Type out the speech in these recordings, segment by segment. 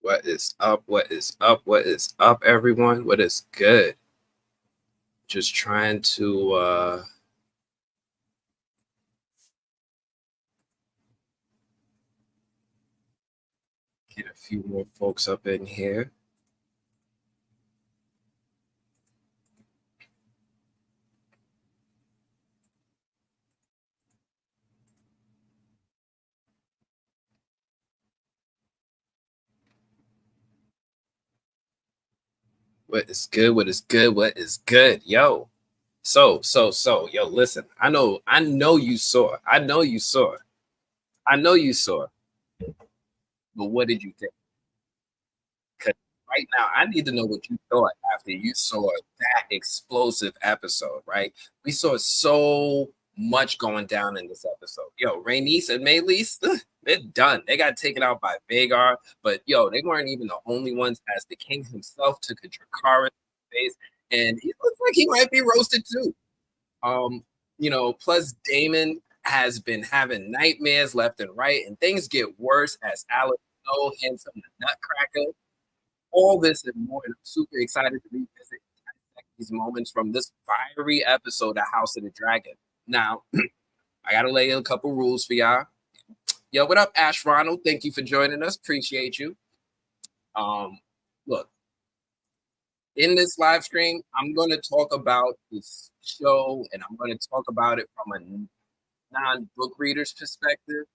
What is up? What is up? What is up, everyone? What is good? Just trying to get a few more folks up in here. What is good? What is good? What is good? Yo. Yo, listen. I know you saw. I know you saw. But what did you think? 'Cause right now, I need to know what you thought after you saw that explosive episode, right? We saw so much going down in this episode. Yo, Rhaenys and Meleys, they're done. They got taken out by Vagar, but yo, they weren't even the only ones as the king himself took a Dracarys face, and he looks like he might be roasted too. Um, plus Damon has been having nightmares left and right, and things get worse as Alex Snow hands him the Nutcracker. All this and more, and I'm super excited to revisit these moments from this fiery episode of House of the Dragon. Now, I gotta lay in a couple rules for y'all. Yo, what up, Ash Ronald? Thank you for joining us. Appreciate you. Look, in this live stream, I'm gonna talk about this show, and I'm gonna talk about it from a non-book reader's perspective.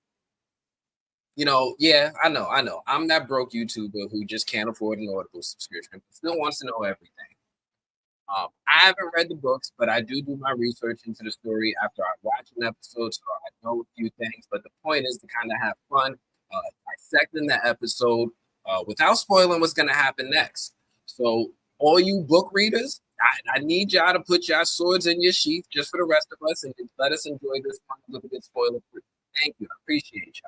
Yeah, I know. I'm that broke YouTuber who just can't afford an Audible subscription, but still wants to know everything. I haven't read the books, but I do my research into the story after I watch an episode, so I know a few things. But the point is to kind of have fun, dissecting the episode without spoiling what's going to happen next. So, all you book readers, I need y'all to put your swords in your sheath just for the rest of us and let us enjoy this one a little bit spoiler free. Thank you. I appreciate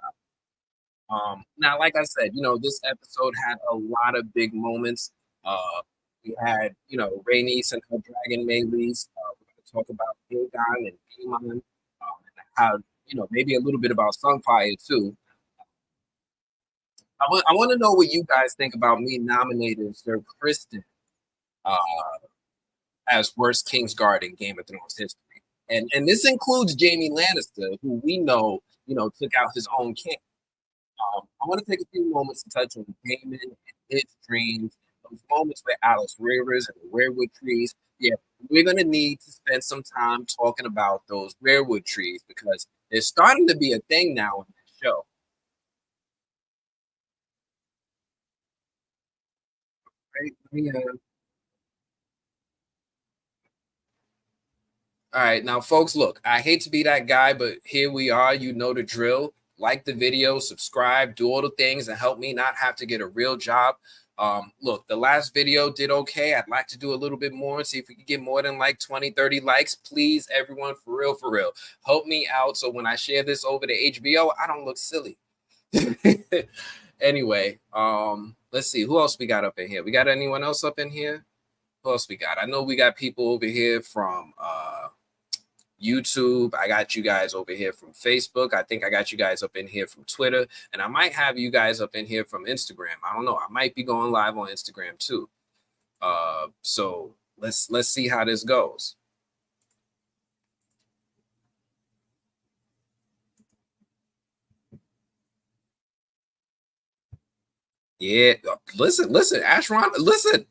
y'all. Now, like I said, this episode had a lot of big moments. We had, Rhaenys and her dragon Meleys. We're going to talk about Aegon and Aemon, and how, maybe a little bit about Sunfire too. I want to know what you guys think about me nominating Sir Kristen uh, as worst Kingsguard in Game of Thrones history, and this includes Jaime Lannister, who we know, took out his own king. I want to take a few moments to touch on Damon and his dreams, those moments with Alice Rivers and the Weirwood trees. Yeah, we're going to need to spend some time talking about those Weirwood trees because they're starting to be a thing now in this show. Right? All right, now, folks, look, I hate to be that guy, but here we are. You know the drill. Like the video, subscribe, do all the things, and help me not have to get a real job. Look, the last video did okay. I'd like to do a little bit more and see if we could get more than like 20, 30 likes. Please, everyone, for real, for real. Help me out so when I share this over to HBO, I don't look silly. Anyway, let's see. Who else we got up in here? We got anyone else up in here? Who else we got? I know we got people over here from YouTube. I got you guys over here from Facebook. I think I got you guys up in here from Twitter, and I might have you guys up in here from Instagram. I don't know. I might be going live on Instagram too. So let's see how this goes. Yeah, listen, Ashron, listen.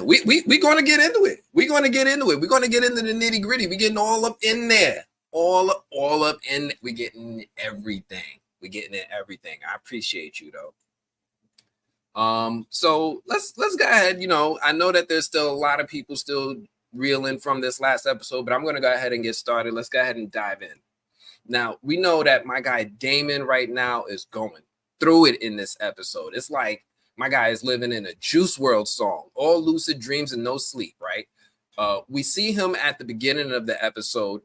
We going to get into it. We're going to get into it. We're going to get into the nitty gritty. We getting all up in there. All up in. We getting everything. We getting in everything. I appreciate you though. So let's go ahead. I know that there's still a lot of people still reeling from this last episode, but I'm going to go ahead and get started. Let's go ahead and dive in. Now we know that my guy Damon right now is going through it in this episode. It's like my guy is living in a Juice World song, all lucid dreams and no sleep, right? We see him at the beginning of the episode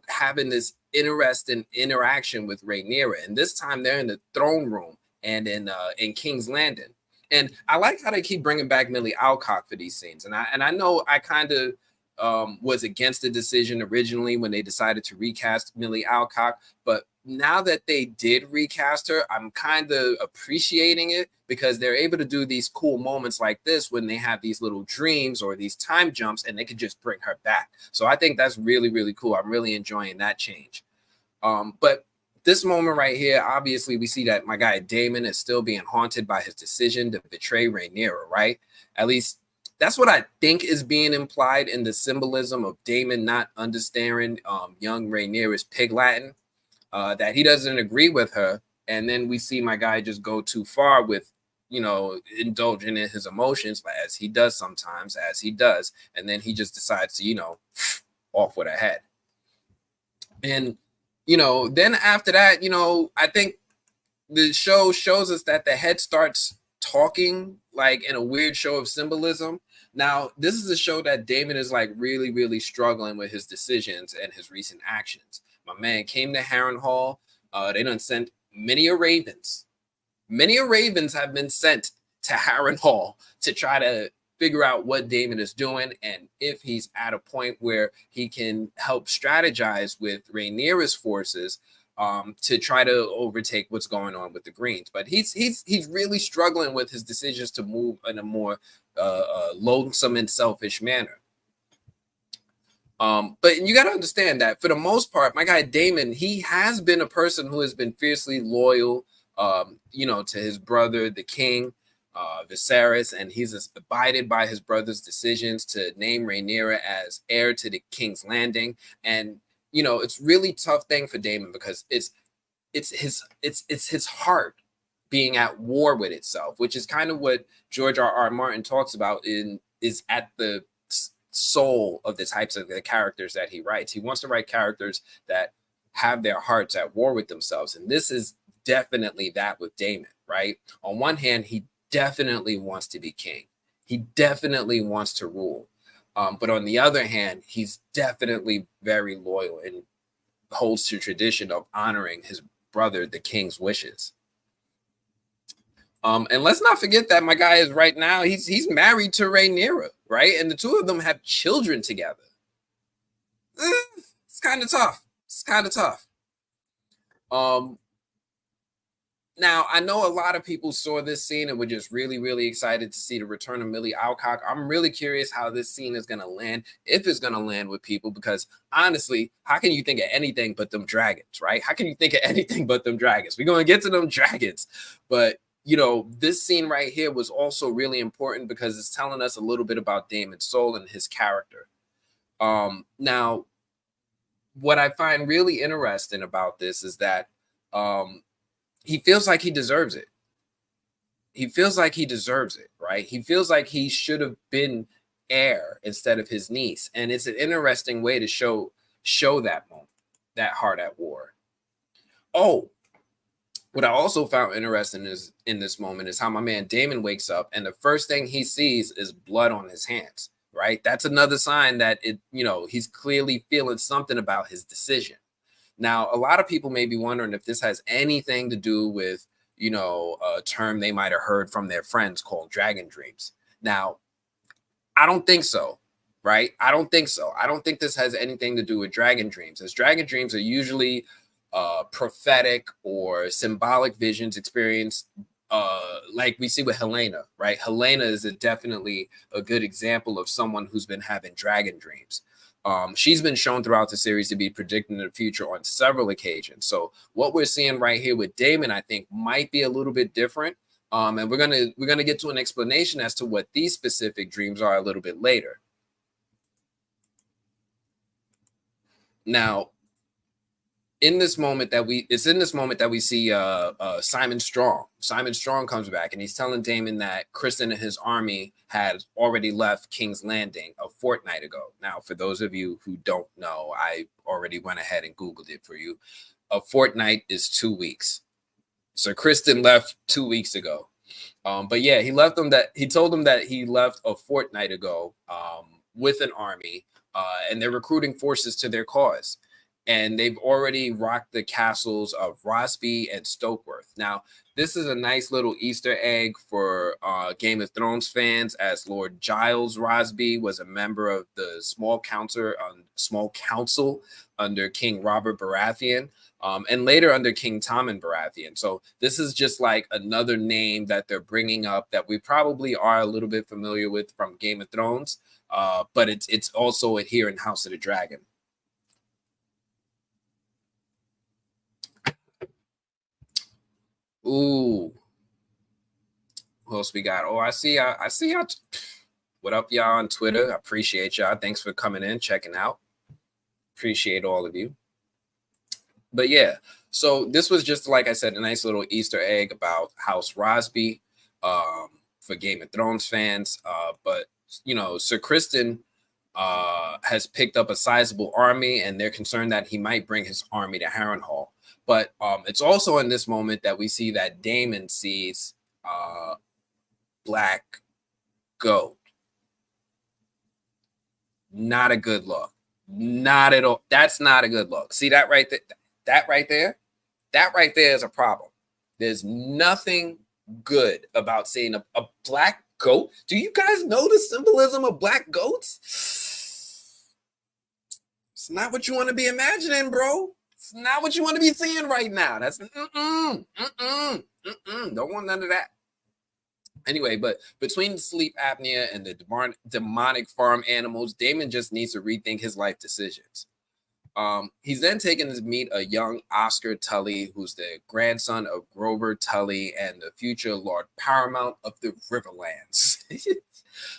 having this interesting interaction with Rhaenyra, and this time they're in the throne room and in King's Landing. And I like how they keep bringing back Millie Alcock for these scenes. And I know I kind of was against the decision originally when they decided to recast Millie Alcock, but now that they did recast her, I'm kind of appreciating it because they're able to do these cool moments like this when they have these little dreams or these time jumps and they could just bring her back. So I think that's really, really cool. I'm really enjoying that change. But this moment right here, obviously, we see that my guy Daemon is still being haunted by his decision to betray Rhaenyra, right? At least that's what I think is being implied in the symbolism of Daemon not understanding young Rhaenyra's pig Latin, that he doesn't agree with her. And then we see my guy just go too far with, indulging in his emotions as he does sometimes, as he does. And then he just decides to, off with a head. And then after that, I think the show shows us that the head starts talking like in a weird show of symbolism. Now, this is a show that Daemon is like really, really struggling with his decisions and his recent actions. My man came to Harrenhal. They done sent many ravens. Many ravens have been sent to Harrenhal to try to figure out what Daemon is doing and if he's at a point where he can help strategize with Rhaenyra's forces to try to overtake what's going on with the Greens. But he's really struggling with his decisions to move in a more lonesome and selfish manner. But you got to understand that for the most part, my guy Daemon, he has been a person who has been fiercely loyal, to his brother, the king, Viserys, and he's abided by his brother's decisions to name Rhaenyra as heir to the King's Landing. And it's really tough thing for Daemon because it's his heart being at war with itself, which is kind of what George R.R. Martin talks about is at the soul of the types of the characters that he writes. He wants to write characters that have their hearts at war with themselves, and this is definitely that with Daemon, right? On one hand, he definitely wants to be king. He definitely wants to rule. But on the other hand, he's definitely very loyal and holds to tradition of honoring his brother, the king's wishes. And let's not forget that my guy is right now, he's married to Rhaenyra, right? And the two of them have children together. It's kind of tough. It's kind of tough. Now, I know a lot of people saw this scene and were just really, really excited to see the return of Millie Alcock. I'm really curious how this scene is going to land, if it's going to land with people, because honestly, how can you think of anything but them dragons, right? How can you think of anything but them dragons? We're going to get to them dragons. But, this scene right here was also really important because it's telling us a little bit about Daemon's soul and his character. Now, what I find really interesting about this is that he feels like he deserves it. He feels like he deserves it, right? He feels like he should have been heir instead of his niece. And it's an interesting way to show that moment, that heart at war. Oh, what I also found interesting is in this moment is how my man Daemon wakes up and the first thing he sees is blood on his hands, right? That's another sign that he's clearly feeling something about his decision. Now, a lot of people may be wondering if this has anything to do with, a term they might have heard from their friends called dragon dreams. Now, I don't think so, right? I don't think so. I don't think this has anything to do with dragon dreams, as dragon dreams are usually prophetic or symbolic visions experienced like we see with Helena, right? Helena is definitely a good example of someone who's been having dragon dreams. She's been shown throughout the series to be predicting the future on several occasions. So what we're seeing right here with Daemon, I think, might be a little bit different. And we're gonna get to an explanation as to what these specific dreams are a little bit later. Now, it's in this moment that we see Simon Strong. Simon Strong comes back and he's telling Daemon that Kristen and his army had already left King's Landing a fortnight ago. Now, for those of you who don't know, I already went ahead and Googled it for you. A fortnight is 2 weeks. So Kristen left 2 weeks ago. But yeah, he told them that he left a fortnight ago with an army and they're recruiting forces to their cause. and they've already rocked the castles of Rosby and Stokeworth. Now, this is a nice little Easter egg for Game of Thrones fans, as Lord Giles Rosby was a member of the small council under King Robert Baratheon, and later under King Tommen Baratheon. So this is just like another name that they're bringing up that we probably are a little bit familiar with from Game of Thrones, but it's also here in House of the Dragon. Ooh, who else we got? Oh, I see y'all. What up, y'all on Twitter? I appreciate y'all. Thanks for coming in, checking out. Appreciate all of you. But yeah, so this was just, like I said, a nice little Easter egg about House Rosby for Game of Thrones fans. But you know, Sir Criston has picked up a sizable army, and they're concerned that he might bring his army to Harrenhal. But it's also in this moment that we see that Daemon sees Black Goat. Not a good look. Not at all. That's not a good look. See that right there? That right there? That right there is a problem. There's nothing good about seeing a black goat. Do you guys know the symbolism of black goats? It's not what you want to be imagining, bro. It's not what you want to be seeing right now. That's don't want none of that. Anyway, but between sleep apnea and the demonic farm animals, Daemon just needs to rethink his life decisions. He's then taken to meet a young Oscar Tully, who's the grandson of Grover Tully and the future Lord Paramount of the Riverlands,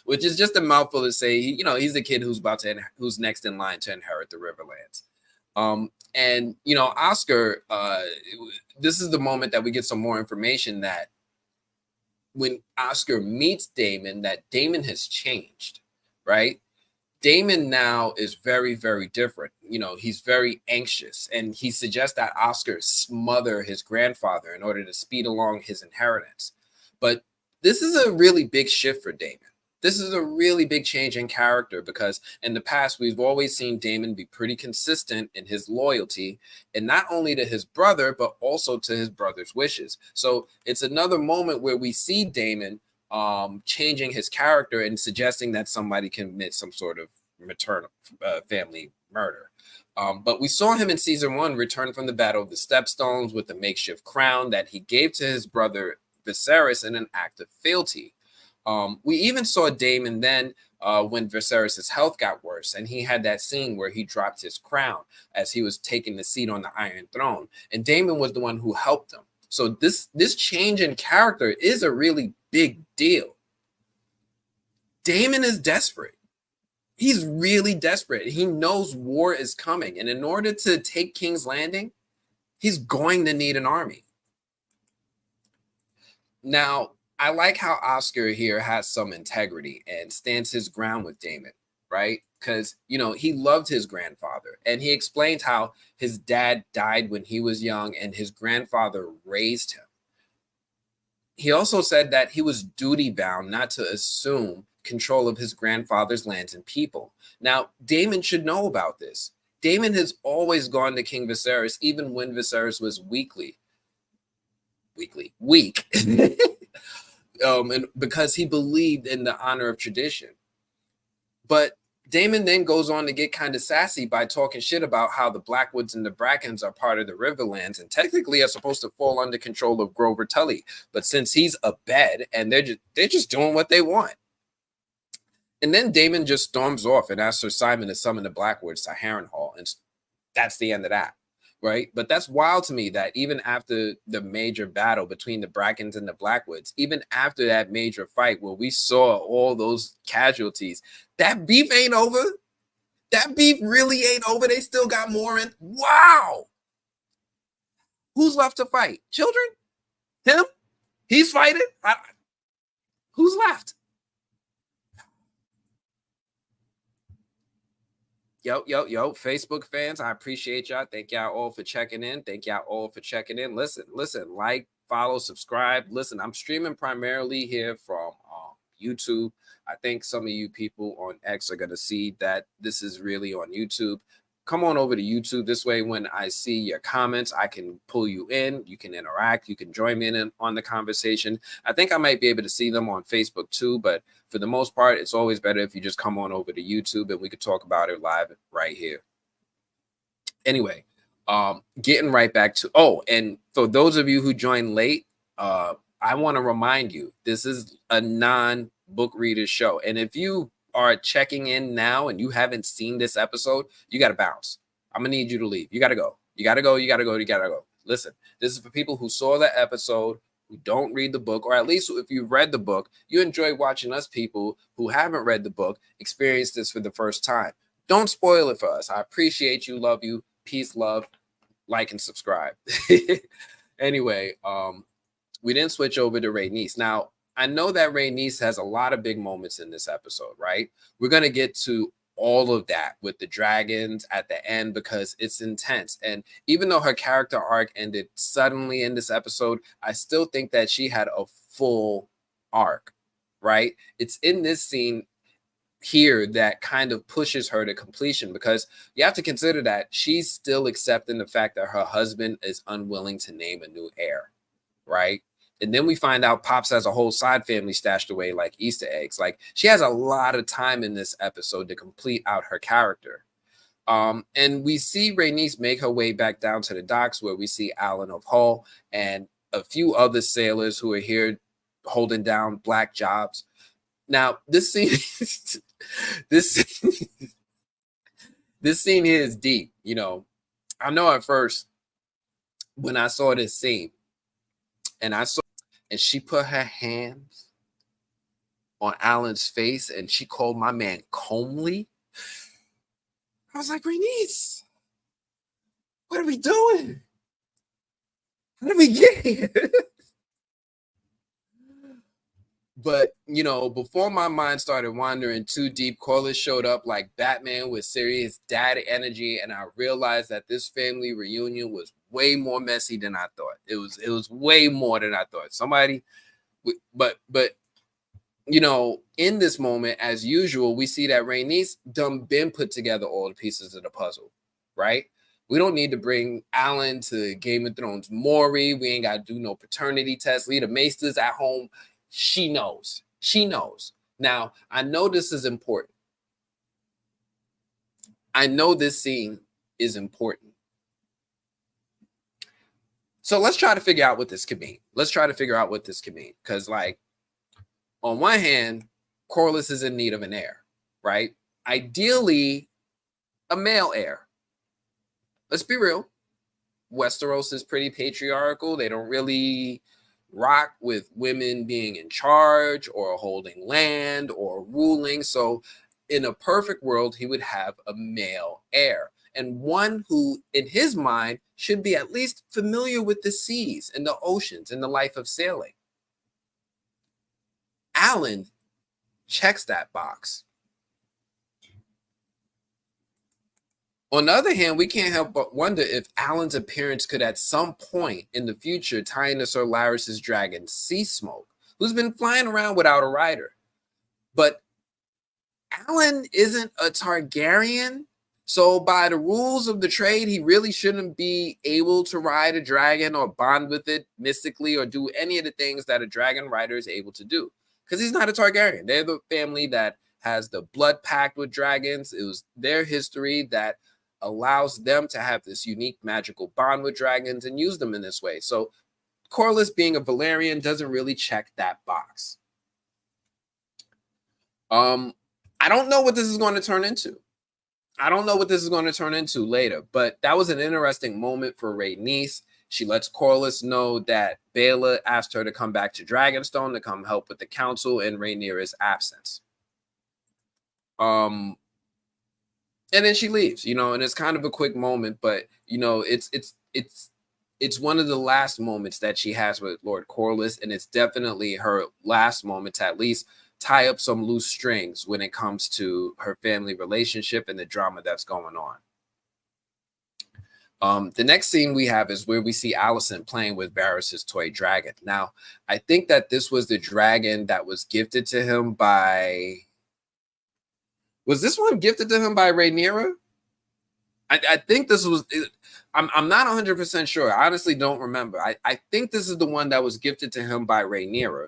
which is just a mouthful to say. He's the kid who's next in line to inherit the Riverlands. And Oscar, this is the moment that we get some more information that when Oscar meets Daemon, that Daemon has changed, right? Daemon now is very, very different. He's very anxious, and he suggests that Oscar smother his grandfather in order to speed along his inheritance. But this is a really big shift for Daemon. This is a really big change in character, because in the past, we've always seen Daemon be pretty consistent in his loyalty, and not only to his brother, but also to his brother's wishes. So it's another moment where we see Daemon changing his character and suggesting that somebody can commit some sort of maternal family murder. But we saw him in season 1 return from the Battle of the Stepstones with the makeshift crown that he gave to his brother Viserys in an act of fealty. We even saw Daemon then when Viserys' health got worse, and he had that scene where he dropped his crown as he was taking the seat on the Iron Throne, and Daemon was the one who helped him. So this change in character is a really big deal. Daemon is desperate. He's really desperate. He knows war is coming, and in order to take King's Landing, he's going to need an army. Now, I like how Oscar here has some integrity and stands his ground with Daemon, right? Because, he loved his grandfather, and he explained how his dad died when he was young and his grandfather raised him. He also said that he was duty bound not to assume control of his grandfather's lands and people. Now, Daemon should know about this. Daemon has always gone to King Viserys, even when Viserys was weak. And because he believed in the honor of tradition. But Daemon then goes on to get kind of sassy by talking shit about how the Blackwoods and the Brackens are part of the Riverlands and technically are supposed to fall under control of Grover Tully. But since he's a bed, and they're just doing what they want. And then Daemon just storms off and asks Sir Simon to summon the Blackwoods to Harrenhal, and that's the end of that. Right. But that's wild to me that even after the major battle between the Brackens and the Blackwoods, even after that major fight where we saw all those casualties, that beef ain't over. That beef really ain't over. They still got more in. Wow. Who's left to fight? Children? Him? He's fighting? Who's left? Yo, Facebook fans, I appreciate y'all. Thank y'all all for checking in. Listen, like, follow, subscribe. Listen, I'm streaming primarily here from YouTube. I think some of you people on X are going to see that this is really on YouTube. come on over to YouTube. This way, when I see your comments, I can pull you in. You can interact. You can join me in on the conversation. I think I might be able to see them on Facebook too, but for the most part, it's always better if you just come on over to YouTube and we could talk about it live right here. Anyway, getting right back to, and for those of you who joined late, I want to remind you, this is a non-book reader show. And if you are checking in now and you haven't seen this episode, you got to bounce. I'm going to need you to leave. You got to go. You got to go. You got to go. You got to go. Listen, this is for people who saw the episode, who don't read the book, or at least if you've read the book, you enjoy watching us people who haven't read the book experience this for the first time. Don't spoil it for us. I appreciate you. Love you. Peace, love, like, and subscribe. Anyway, we didn't switch over to Rhaenys. Now, I know that Rhaenys has a lot of big moments in this episode, right? We're going to get to all of that with the dragons at the end because it's intense. And even though her character arc ended suddenly in this episode, I still think that she had a full arc, right? It's in this scene here that kind of pushes her to completion, because you have to consider that she's still accepting the fact that her husband is unwilling to name a new heir, right? And then we find out Pops has a whole side family stashed away like Easter eggs. Like, she has a lot of time in this episode to complete out her character. And we see Rhaenys make her way back down to the docks, where we see Alan of Hull and a few other sailors who are here holding down black jobs. Now, this scene, this scene here is deep. You know at first when I saw this scene, and she put her hands on Alan's face and she called my man comely, I was like, Rhaenys, what are we doing? How did we get here? But, before my mind started wandering too deep, Corlys showed up like Batman with serious dad energy, and I realized that this family reunion was way more messy than I thought. It was way more than I thought. But in this moment, as usual, we see that Rhaenys done been put together all the pieces of the puzzle, right? We don't need to bring Alan to Game of Thrones Maury. We ain't got to do no paternity test. Leave the Maesters at home. She knows. She knows. Now, I know this is important. I know this scene is important. So let's try to figure out what this could mean. Because, on one hand, Corlys is in need of an heir, right? Ideally, a male heir. Let's be real. Westeros is pretty patriarchal. They don't really rock with women being in charge or holding land or ruling. So in a perfect world, he would have a male heir, and one who, in his mind, should be at least familiar with the seas and the oceans and the life of sailing. Alan checks that box. On the other hand, we can't help but wonder if Alan's appearance could at some point in the future tie into Sir Larys's dragon, Sea Smoke, who's been flying around without a rider. But Alan isn't a Targaryen, so by the rules of the trade, he really shouldn't be able to ride a dragon or bond with it mystically or do any of the things that a dragon rider is able to do, because he's not a Targaryen. They're the family that has the blood pact with dragons. It was their history that allows them to have this unique magical bond with dragons and use them in this way. So Corlys, being a Valyrian, doesn't really check that box. I don't know what this is going to turn into. Later, but that was an interesting moment for Rhaenys. She lets Corlys know that Baela asked her to come back to Dragonstone to come help with the council in Rhaenyra's absence. And then she leaves, and it's kind of a quick moment, but it's one of the last moments that she has with Lord Corlys, and it's definitely her last moment to at least tie up some loose strings when it comes to her family relationship and the drama that's going on. The next scene we have is where we see Alicent playing with Varys' toy dragon. Now, I think that this was the dragon that was gifted to him by... Was this one gifted to him by Rhaenyra? I think this was. I'm not 100% sure. I honestly don't remember. I think this is the one that was gifted to him by Rhaenyra,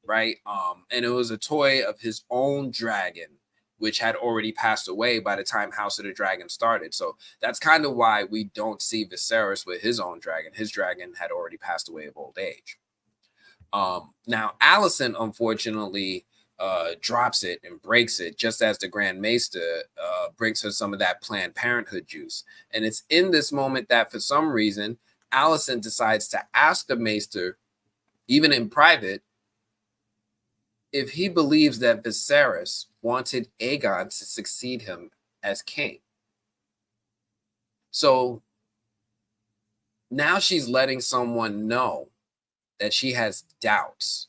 right? And it was a toy of his own dragon, which had already passed away by the time House of the Dragon started. So that's kind of why we don't see Viserys with his own dragon. His dragon had already passed away of old age. Now, Alicent, unfortunately, drops it and breaks it just as the Grand Maester brings her some of that Planned Parenthood juice. And it's in this moment that, for some reason, Alicent decides to ask the Maester, even in private, if he believes that Viserys wanted Aegon to succeed him as king. So now she's letting someone know that she has doubts.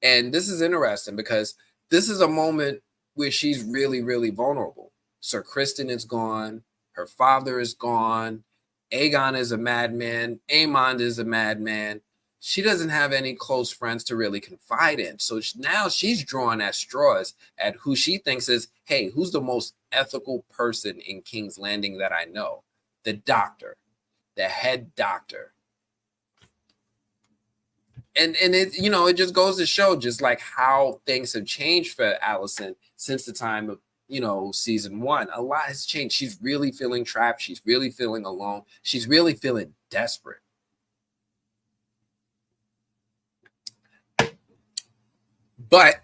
And this is interesting because this is a moment where she's really, really vulnerable. Sir Criston is gone. Her father is gone. Aegon is a madman. Aemond is a madman. She doesn't have any close friends to really confide in. So now she's drawing at straws at who she thinks is, hey, who's the most ethical person in King's Landing that I know? The doctor, the head doctor. And it, you know, it just goes to show just like how things have changed for Alicent since the time of, you know, season 1. A lot has changed. She's really feeling trapped. She's really feeling alone. She's really feeling desperate. But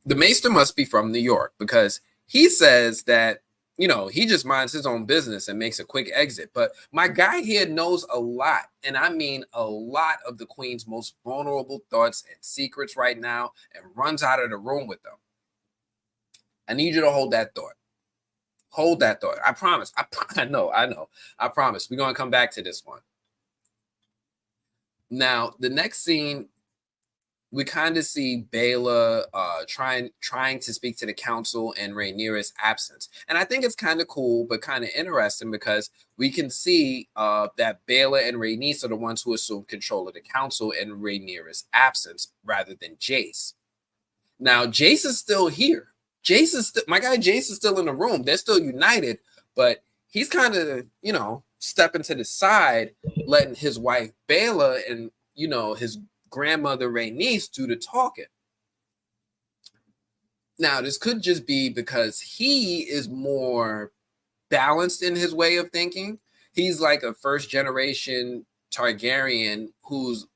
the Maester must be from New York because he says that, you know, he just minds his own business and makes a quick exit. But my guy here knows a lot, and I mean a lot of the Queen's most vulnerable thoughts and secrets right now, and runs out of the room with them. I need you to hold that thought. Hold that thought. I promise. I know. I promise. We're going to come back to this one. Now, the next scene, we kind of see Baela trying to speak to the council in Rhaenyra's absence. And I think it's kind of cool, but kind of interesting because we can see that Baela and Rhaenys are the ones who assume control of the council in Rhaenyra's absence rather than Jace. Now, Jace is still here. My guy Jace is still in the room. They're still united, but he's kind of, you know, stepping to the side, letting his wife Baela and, you know, his grandmother Rhaenys do the talking. Now, this could just be because he is more balanced in his way of thinking. He's like a first generation Targaryen who's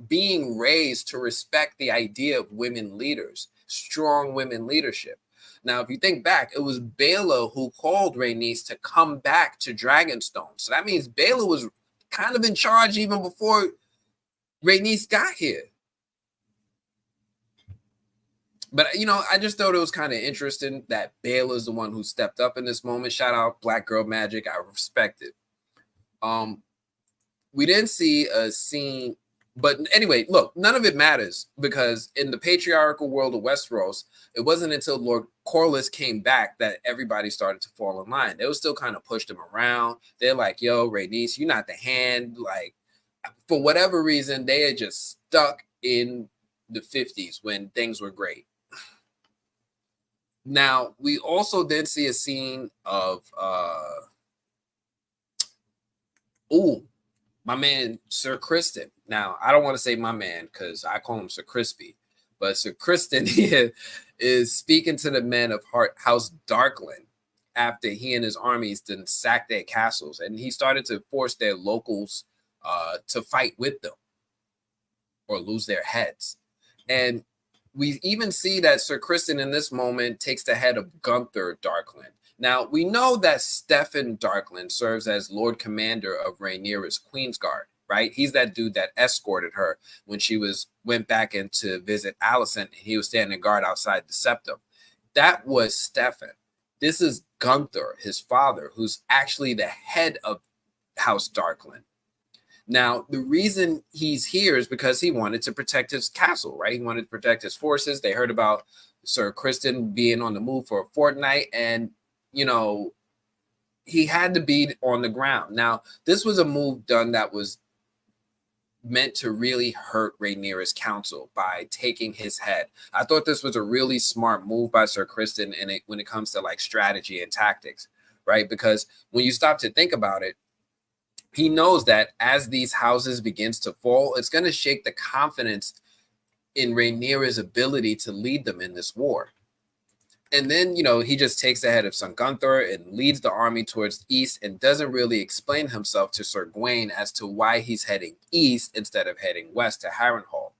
being raised to respect the idea of women leaders, strong women leadership. Now, if you think back, it was Baela who called Rhaenys to come back to Dragonstone. So that means Baela was kind of in charge even before Rhaenys got here. But, you know, I just thought it was kind of interesting that Baela is the one who stepped up in this moment. Shout out Black Girl Magic. I respect it. We didn't see a scene. But anyway, look, none of it matters because in the patriarchal world of Westeros, it wasn't until Lord Corlys came back that everybody started to fall in line. They were still kind of pushed him around. They're like, yo, Rhaenys, you're not the hand. Like, for whatever reason, they had just stuck in the 50s when things were great. Now, we also then see a scene of, my man, Sir Criston. Now, I don't want to say my man because I call him Sir Crispy, but Sir Criston here is speaking to the men of House Darkland after he and his armies didn't sack their castles, and he started to force their locals to fight with them or lose their heads. And we even see that Sir Criston in this moment takes the head of Gunther Darkland. Now, we know that Steffon Darkland serves as Lord Commander of Rhaenyra's Queensguard, right? He's that dude that escorted her when she went back in to visit Alicent, and he was standing guard outside the Septum. That was Steffon. This is Gunther, his father, who's actually the head of House Darkland. Now, the reason he's here is because he wanted to protect his castle, right? He wanted to protect his forces. They heard about Sir Criston being on the move for a fortnight, and, you know, he had to be on the ground. Now, this was a move done that was meant to really hurt Rhaenyra's council by taking his head. I thought this was a really smart move by Sir Criston when it comes to like strategy and tactics, right? Because when you stop to think about it, he knows that as these houses begins to fall, it's going to shake the confidence in Rhaenyra's ability to lead them in this war. And then, he just takes ahead of son Gunther and leads the army towards the east and doesn't really explain himself to Sir Gawain as to why he's heading east instead of heading west to Harrenhal.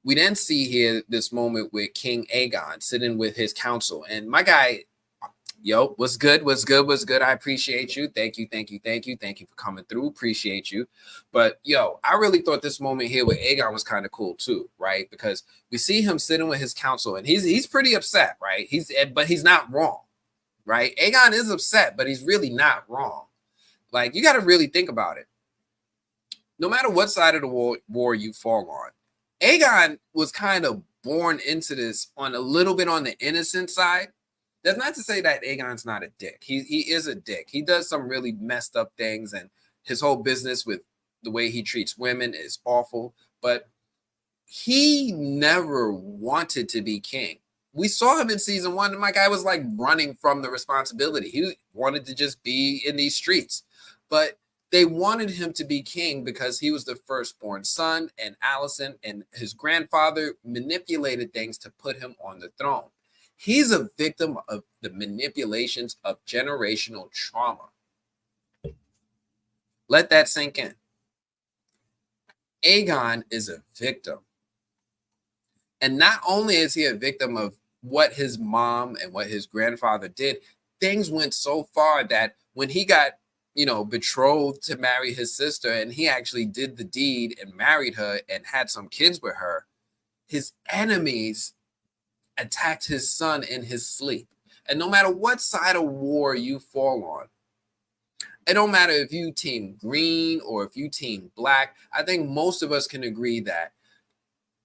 We then see here this moment with King Aegon sitting with his council. And my guy, yo, what's good? What's good? What's good? I appreciate you. Thank you. Thank you. Thank you. Thank you for coming through. Appreciate you. But yo, I really thought this moment here with Aegon was kind of cool too, right? Because we see him sitting with his council and he's pretty upset, right? But he's not wrong, right? Aegon is upset, but he's really not wrong. Like, you got to really think about it. No matter what side of the war you fall on, Aegon was kind of born into this on a little bit on the innocent side. That's not to say that Aegon's not a dick. He is a dick. He does some really messed up things, and his whole business with the way he treats women is awful. But he never wanted to be king. We saw him in season 1, and my guy was like running from the responsibility. He wanted to just be in these streets. But they wanted him to be king because he was the firstborn son, and Alicent and his grandfather manipulated things to put him on the throne. He's a victim of the manipulations of generational trauma. Let that sink in. Aegon is a victim. And not only is he a victim of what his mom and what his grandfather did, things went so far that when he got, betrothed to marry his sister, and he actually did the deed and married her and had some kids with her, his enemies attacked his son in his sleep. And no matter what side of war you fall on, it don't matter if you team green or if you team black, I think most of us can agree that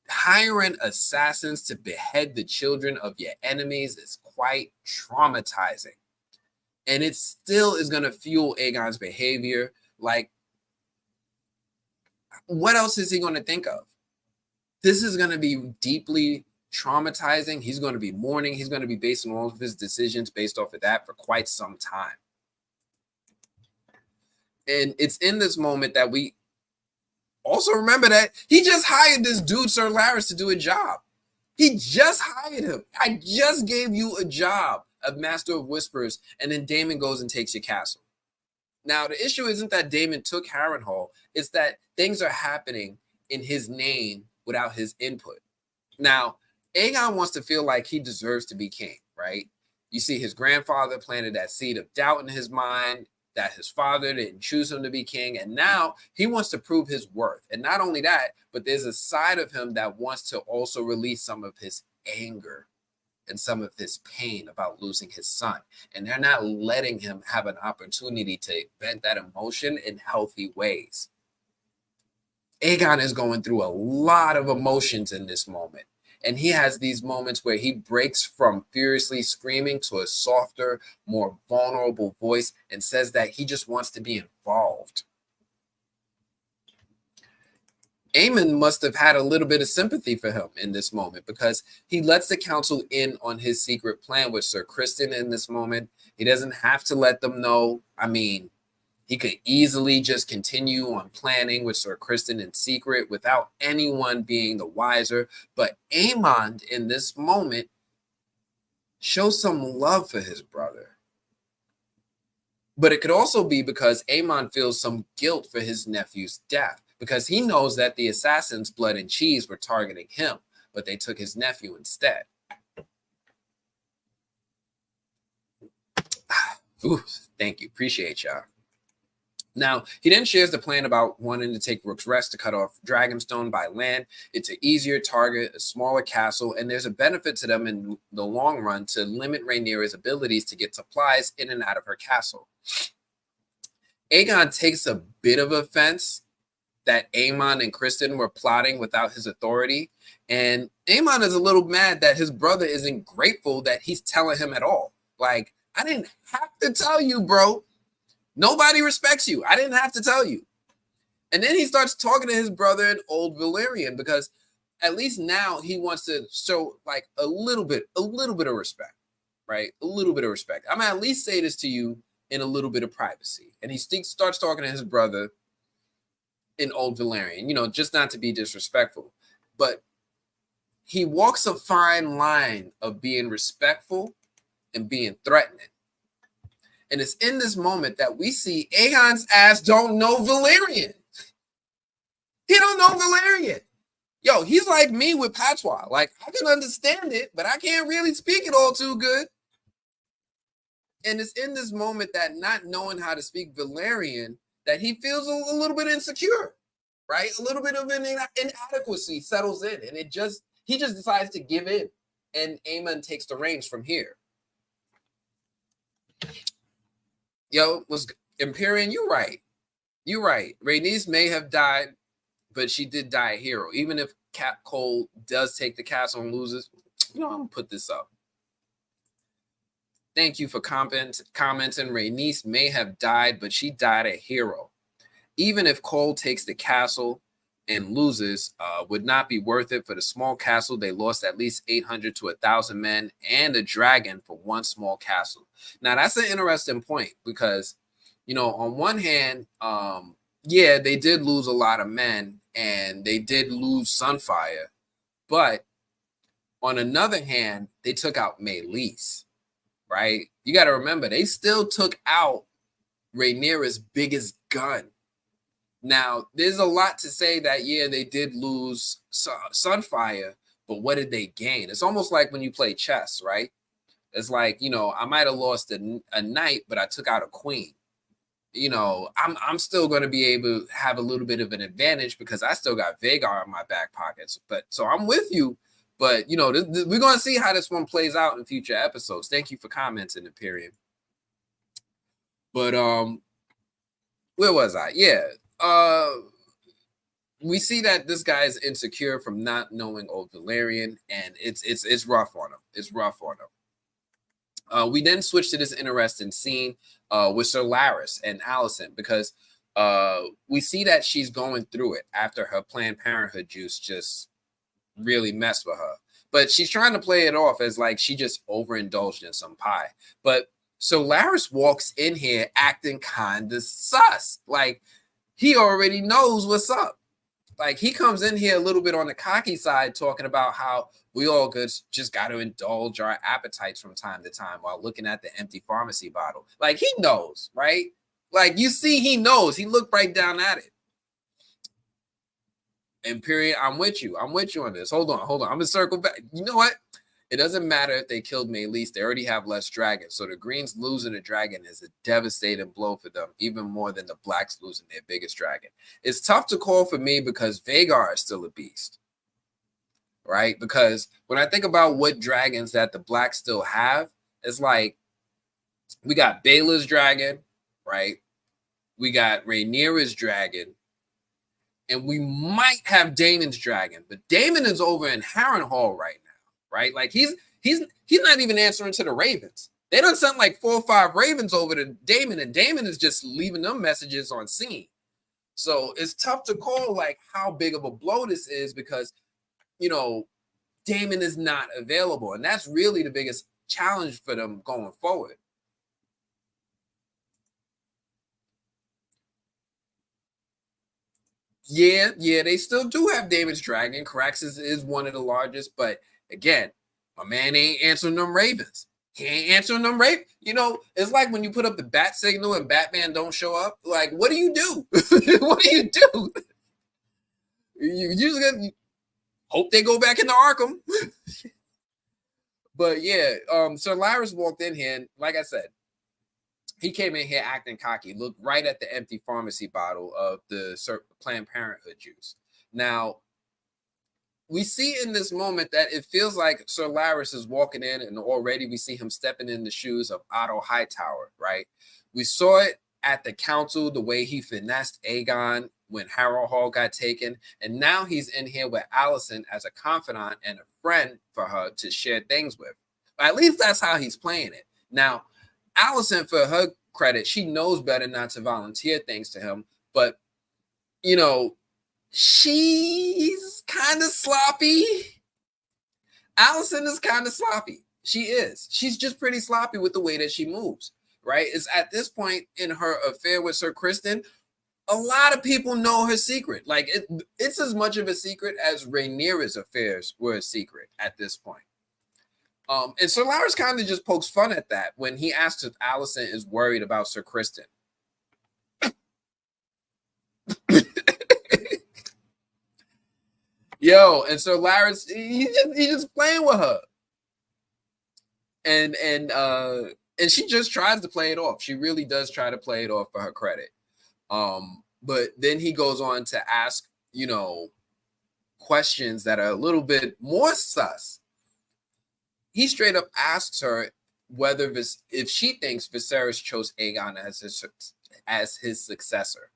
hiring assassins to behead the children of your enemies is quite traumatizing. And it still is going to fuel Aegon's behavior. Like, what else is he going to think of? This is going to be deeply traumatizing. He's going to be mourning. He's going to be basing all of his decisions based off of that for quite some time. And it's in this moment that we also remember that he just hired this dude, Sir Larys, to do a job. He just hired him. I just gave you a job of Master of Whispers, and then Daemon goes and takes your castle. Now, the issue isn't that Daemon took Harrenhal. It's that things are happening in his name without his input. Now, Aegon wants to feel like he deserves to be king, right? You see his grandfather planted that seed of doubt in his mind that his father didn't choose him to be king. And now he wants to prove his worth. And not only that, but there's a side of him that wants to also release some of his anger and some of his pain about losing his son. And they're not letting him have an opportunity to vent that emotion in healthy ways. Aegon is going through a lot of emotions in this moment. And he has these moments where he breaks from furiously screaming to a softer, more vulnerable voice and says that he just wants to be involved. Aemon must have had a little bit of sympathy for him in this moment because he lets the council in on his secret plan with Sir Criston in this moment. He doesn't have to let them know. I mean, he could easily just continue on planning with Sir Criston in secret without anyone being the wiser. But Aemon in this moment shows some love for his brother. But it could also be because Aemon feels some guilt for his nephew's death, because he knows that the assassins, Blood and Cheese, were targeting him, but they took his nephew instead. Ooh, thank you. Appreciate y'all. Now, he then shares the plan about wanting to take Rook's Rest to cut off Dragonstone by land. It's an easier target, a smaller castle, and there's a benefit to them in the long run to limit Rhaenyra's abilities to get supplies in and out of her castle. Aegon takes a bit of offense that Aemon and Criston were plotting without his authority. And Aemon is a little mad that his brother isn't grateful that he's telling him at all. Like, I didn't have to tell you, bro. Nobody respects you. I didn't have to tell you. And then he starts talking to his brother in Old Valyrian because, at least now, he wants to show like a little bit of respect. right? A little bit of respect. I'm gonna at least say this to you in a little bit of privacy. And he starts talking to his brother in Old Valerian, just not to be disrespectful, but he walks a fine line of being respectful and being threatening. And it's in this moment that we see Aegon's ass don't know Valerian. He don't know Valerian. Yo, he's like me with patois. Like, I can understand it, but I can't really speak it all too good. And it's in this moment that not knowing how to speak Valerian, that he feels a little bit insecure, right? A little bit of an inadequacy settles in, and he just decides to give in, and Aemon takes the reins from here. Yo, Empyrean, you're right. You're right. Rhaenys may have died, but she did die a hero. Even if Cap Cole does take the castle and loses, I'm gonna put this up. Thank you for commenting. Rhaenys may have died, but she died a hero. Even if Cole takes the castle and loses, would not be worth it. For the small castle, they lost at least 800 to 1,000 men and a dragon for one small castle. Now, that's an interesting point because, on one hand, yeah, they did lose a lot of men and they did lose Sunfire. But on another hand, they took out Meleys. Right? You got to remember, they still took out Rhaenyra's biggest gun. Now, there's a lot to say that, yeah, they did lose Sunfire, but what did they gain? It's almost like when you play chess, right? It's like, I might have lost a knight, but I took out a queen. I'm still going to be able to have a little bit of an advantage because I still got Vhagar in my back pockets. But so I'm with you. But, we're going to see how this one plays out in future episodes. Thank you for commenting, Empyrean. But where was I? Yeah. We see that this guy is insecure from not knowing Old Valerian, and it's rough on him. It's rough on him. We then switch to this interesting scene with Sir Larys and Alicent because we see that she's going through it after her Planned Parenthood juice just really messed with her. But she's trying to play it off as like she just overindulged in some pie. But so Larys walks in here acting kind of sus. Like he already knows what's up. Like he comes in here a little bit on the cocky side talking about how we all just got to indulge our appetites from time to time while looking at the empty pharmacy bottle. Like he knows, right? Like you see, he knows. He looked right down at it. Empyrean, I'm with you. I'm with you on this. Hold on. I'm going to circle back. You know what? It doesn't matter if they killed Meleys. They already have less dragons. So the Greens losing a dragon is a devastating blow for them, even more than the Blacks losing their biggest dragon. It's tough to call for me because Vhagar is still a beast, right? Because when I think about what dragons that the Blacks still have, it's like we got Baela's dragon, right? We got Rhaenyra's dragon. And we might have Daemon's dragon, but Daemon is over in Harrenhal right now, right? Like he's not even answering to the Ravens. They done sent like 4 or 5 Ravens over to Daemon, and Daemon is just leaving them messages on scene. So it's tough to call like how big of a blow this is because, Daemon is not available, and that's really the biggest challenge for them going forward. Yeah, they still do have Daemon's dragon. Caraxes is one of the largest, but again, my man ain't answering them Ravens. He ain't answering them Ravens. It's like when you put up the bat signal and Batman don't show up. Like, what do you do? What do you do? You just gotta hope they go back into Arkham. But yeah, Sir Larys walked in here, and like I said, he came in here acting cocky, looked right at the empty pharmacy bottle of the Planned Parenthood juice. Now, we see in this moment that it feels like Sir Larys is walking in, and already we see him stepping in the shoes of Otto Hightower, right? We saw it at the council, the way he finessed Aegon when Harrenhal got taken, and now he's in here with Alicent as a confidant and a friend for her to share things with. At least that's how he's playing it. Now, Alicent, for her credit, she knows better not to volunteer things to him, but she's kind of sloppy. Alicent is kind of sloppy. She is. She's just pretty sloppy with the way that she moves, right? It's at this point in her affair with Sir Kristen, a lot of people know her secret. Like it's as much of a secret as Rhaenyra's affairs were a secret at this point. And Sir Larys kind of just pokes fun at that when he asks if Alicent is worried about Sir Kristen. Yo, and Sir Larys, he's just playing with her. And she just tries to play it off. She really does try to play it off for her credit. But then he goes on to ask, questions that are a little bit more sus. He straight up asks her whether if she thinks Viserys chose Aegon as his successor.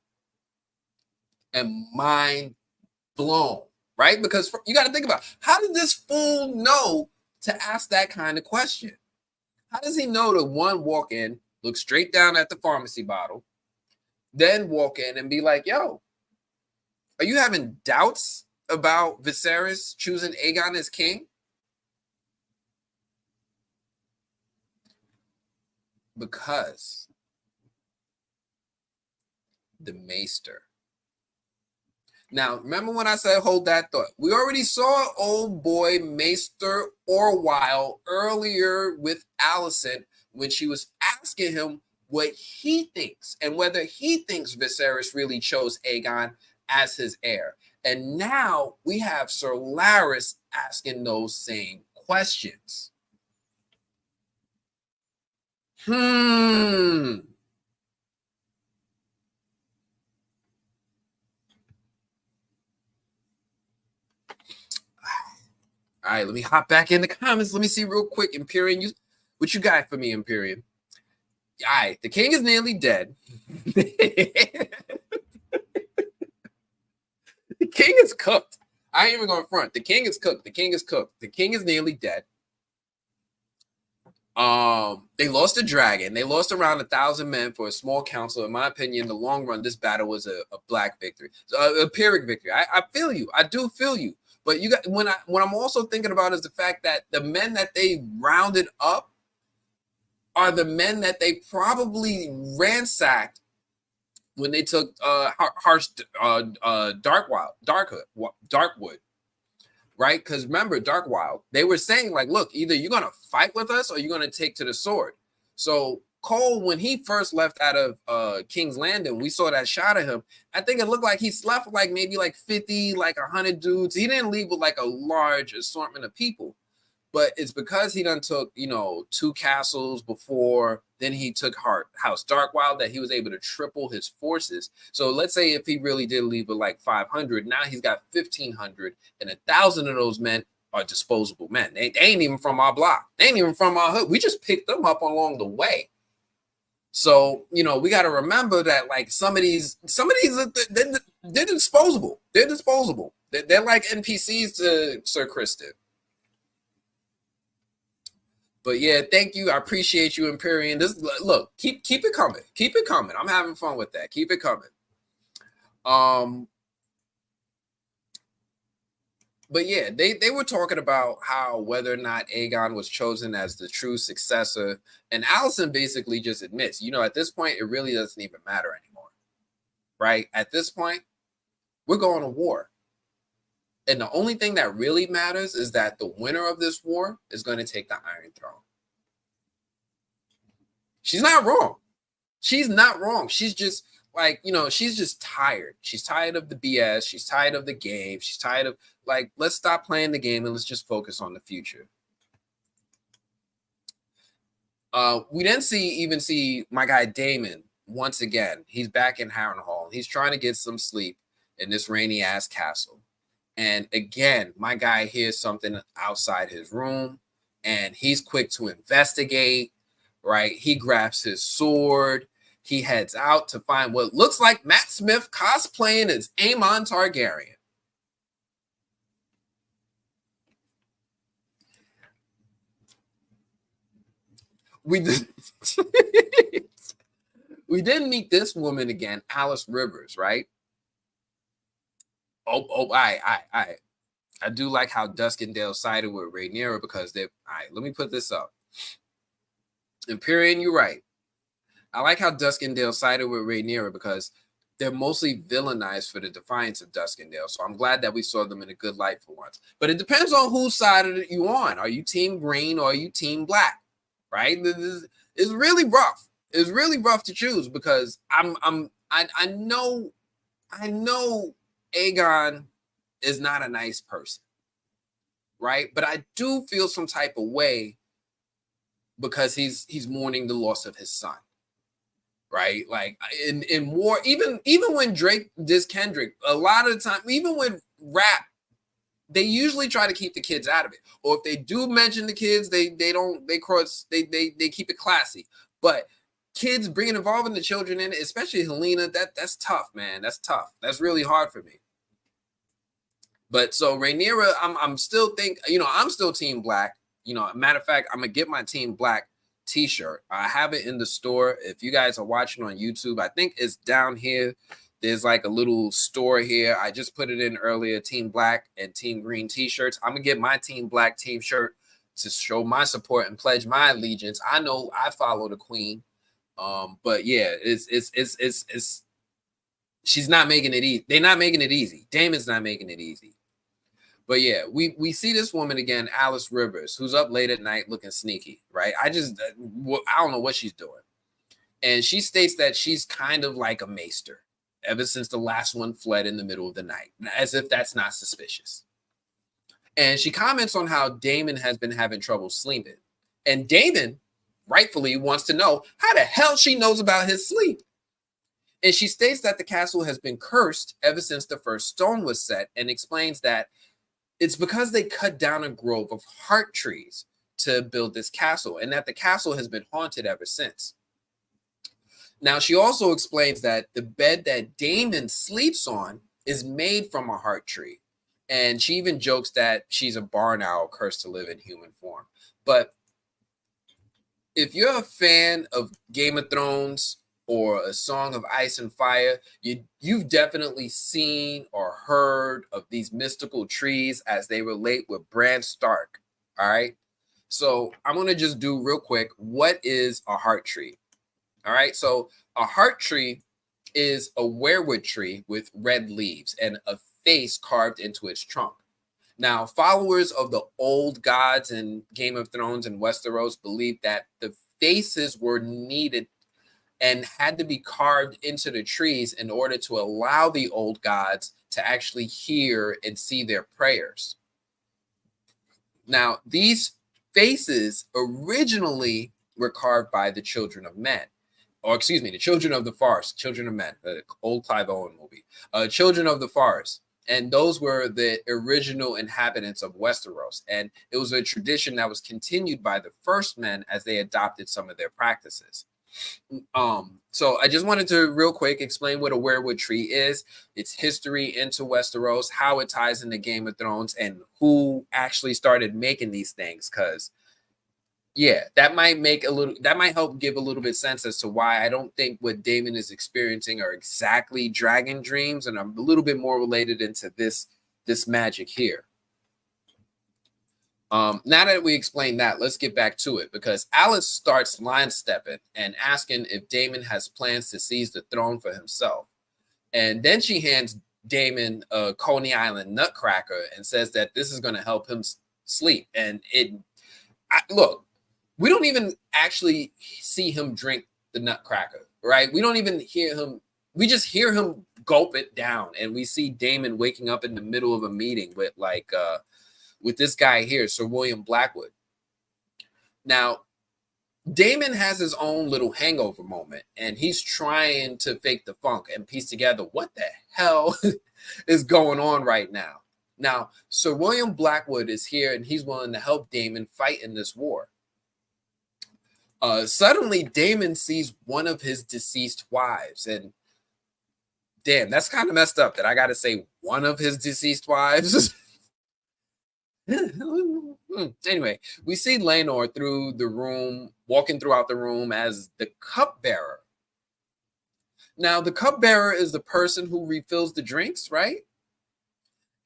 And mind blown, right? Because you got to think about, how did this fool know to ask that kind of question? How does he know to walk in, look straight down at the pharmacy bottle, then walk in and be like, yo, are you having doubts about Viserys choosing Aegon as king? Because the Maester. Now, remember when I said hold that thought? We already saw old boy Maester Orwyle earlier with Alicent when she was asking him what he thinks and whether he thinks Viserys really chose Aegon as his heir. And now we have Sir Larys asking those same questions. All right, let me hop back in the comments. Let me see real quick. Empyrean, what you got for me, Empyrean? All right, the king is nearly dead. The king is cooked. I ain't even going to front. The king is cooked. The king is cooked. The king is nearly dead. They lost a dragon. They lost around 1,000 men for a small council. In my opinion, in the long run, this battle was a black victory, a Pyrrhic victory. I feel you. I do feel you. But you got what I'm also thinking about is the fact that the men that they rounded up are the men that they probably ransacked when they took Darkwood, right? Because remember, Darkwild, they were saying like, look, either you're gonna fight with us or you're gonna take to the sword. So Cole, when he first left out of King's Landing, we saw that shot of him. I think it looked like he left with like maybe like 50, like 100 dudes. He didn't leave with like a large assortment of people. But it's because he done took, 2 castles before, then he took House Darkwild that he was able to triple his forces. So let's say if he really did leave with like 500, now he's got 1,500, and 1,000 of those men are disposable men. They ain't even from our block. They ain't even from our hood. We just picked them up along the way. So, we got to remember that like some of these, they're disposable. They're disposable. They're like NPCs to Sir Kristen. But yeah, thank you. I appreciate you, Empyrean. Look, keep it coming. Keep it coming. I'm having fun with that. Keep it coming. But yeah, they were talking about how whether or not Aegon was chosen as the true successor. And Alicent basically just admits, at this point, it really doesn't even matter anymore. Right? At this point, we're going to war. And the only thing that really matters is that the winner of this war is going to take the Iron Throne. She's not wrong. She's not wrong. She's just like, she's just tired. She's tired of the BS. She's tired of the game. She's tired of like, let's stop playing the game and let's just focus on the future. We then see my guy Daemon once again. He's back in Harrenhal. He's trying to get some sleep in this rainy ass castle. And again, my guy hears something outside his room and he's quick to investigate, right? He grabs his sword. He heads out to find what looks like Matt Smith cosplaying as Aemon Targaryen. We didn't meet this woman again, Alice Rivers, right? Oh, all right. I do like how Duskendale sided with Rhaenyra because they. All right, let me put this up. Empyrean, you're right. I like how Duskendale sided with Rhaenyra because they're mostly villainized for the defiance of Duskendale. So I'm glad that we saw them in a good light for once. But it depends on whose side you on. Are you team green or are you team black? Right? It's really rough. It's really rough to choose because I know Aegon is not a nice person. Right? But I do feel some type of way because he's mourning the loss of his son. Right, like in war, even when Drake dissed Kendrick, a lot of the time, even with rap, they usually try to keep the kids out of it, or if they do mention the kids, they keep it classy. But kids involving the children in it, especially Helena, that's tough, man. That's tough. That's really hard for me. But so Rhaenyra, I'm still I'm still team black. Matter of fact, I'm gonna get my team black t-shirt. I have it in the store. If you guys are watching on YouTube, I think it's down here. There's like a little store here. I just put it in earlier, team black and team green t-shirts. I'm gonna get my team black t-shirt to show my support and pledge my allegiance. I know I follow the queen. But yeah, it's she's not making it easy. They're not making it easy. Damon's not making it easy. But yeah, we see this woman again, Alice Rivers, who's up late at night looking sneaky, right? I don't know what she's doing. And she states that she's kind of like a maester ever since the last one fled in the middle of the night, as if that's not suspicious. And she comments on how Daemon has been having trouble sleeping. And Daemon rightfully wants to know how the hell she knows about his sleep. And she states that the castle has been cursed ever since the first stone was set, and explains that it's because they cut down a grove of heart trees to build this castle, and that the castle has been haunted ever since. Now, she also explains that the bed that Daemon sleeps on is made from a heart tree. And she even jokes that she's a barn owl cursed to live in human form. But if you're a fan of Game of Thrones or A Song of Ice and Fire, you've definitely seen or heard of these mystical trees as they relate with Bran Stark. All right. So I'm going to just do real quick. What is a heart tree? All right. So a heart tree is a weirwood tree with red leaves and a face carved into its trunk. Now, followers of the old gods in Game of Thrones and Westeros believe that the faces were needed and had to be carved into the trees in order to allow the old gods to actually hear and see their prayers. Now, these faces originally were carved by the children of men, or excuse me, the children of the forest, children of men, the old Clive Owen movie, children of the forest. And those were the original inhabitants of Westeros. And it was a tradition that was continued by the first men as they adopted some of their practices. So I just wanted to real quick explain what a weirwood tree is, its history into Westeros, how it ties into Game of Thrones, and who actually started making these things. Because yeah, that might help give a little bit sense as to why I don't think what Daemon is experiencing are exactly dragon dreams, and I'm a little bit more related into this magic here. Now that we explained that, let's get back to it, because Alice starts line stepping and asking if Daemon has plans to seize the throne for himself. And then she hands Daemon a Coney Island nutcracker and says that this is going to help him sleep. And look, we don't even actually see him drink the nutcracker, right? We don't even hear him. We just hear him gulp it down. And we see Daemon waking up in the middle of a meeting with this guy here, Sir William Blackwood. Now, Daemon has his own little hangover moment, and he's trying to fake the funk and piece together what the hell is going on right now. Now, Sir William Blackwood is here, and he's willing to help Daemon fight in this war. Suddenly, Daemon sees one of his deceased wives, and damn, that's kind of messed up that I got to say one of his deceased wives. Anyway, we see Laenor through the room, walking throughout the room as the cupbearer. Now, the cupbearer is the person who refills the drinks, right?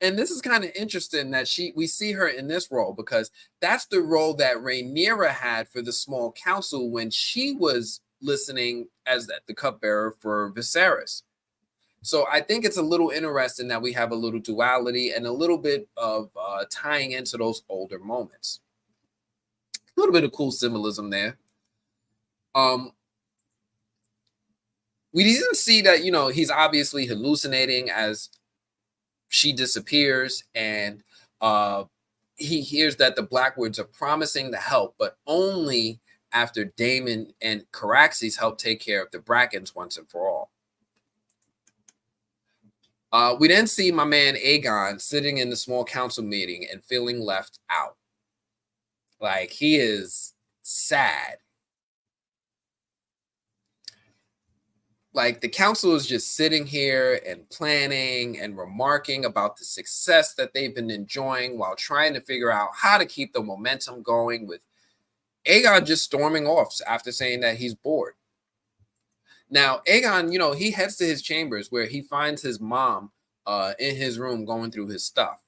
And this is kind of interesting that we see her in this role, because that's the role that Rhaenyra had for the small council when she was listening as the cupbearer for Viserys. So I think it's a little interesting that we have a little duality and a little bit of tying into those older moments. A little bit of cool symbolism there. We didn't see that, he's obviously hallucinating as she disappears, and he hears that the Blackwoods are promising to help, but only after Daemon and Caraxes help take care of the Brackens once and for all. We then see my man Aegon sitting in the small council meeting and feeling left out. Like, he is sad. Like, the council is just sitting here and planning and remarking about the success that they've been enjoying while trying to figure out how to keep the momentum going, with Aegon just storming off after saying that he's bored. Now, Aegon, he heads to his chambers where he finds his mom in his room going through his stuff.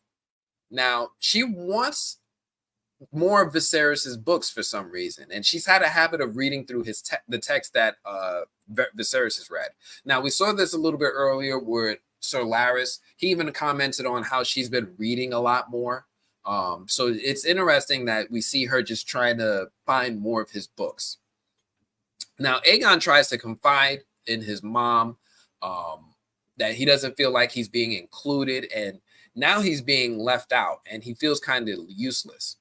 Now, she wants more of Viserys's books for some reason, and she's had a habit of reading through the text that Viserys has read. Now, we saw this a little bit earlier with Sir Larys. He even commented on how she's been reading a lot more. So it's interesting that we see her just trying to find more of his books. Now, Aegon tries to confide in his mom that he doesn't feel like he's being included, and now he's being left out, and he feels kind of useless.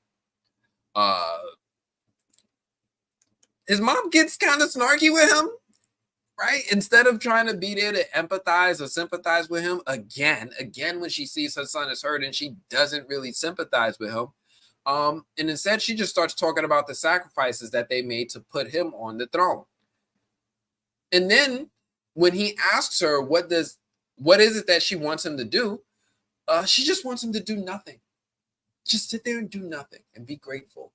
His mom gets kind of snarky with him, right? Instead of trying to be there to empathize or sympathize with him, again, when she sees her son is hurt, and she doesn't really sympathize with him. And instead, she just starts talking about the sacrifices that they made to put him on the throne. And then when he asks her what is it that she wants him to do, she just wants him to do nothing. Just sit there and do nothing and be grateful.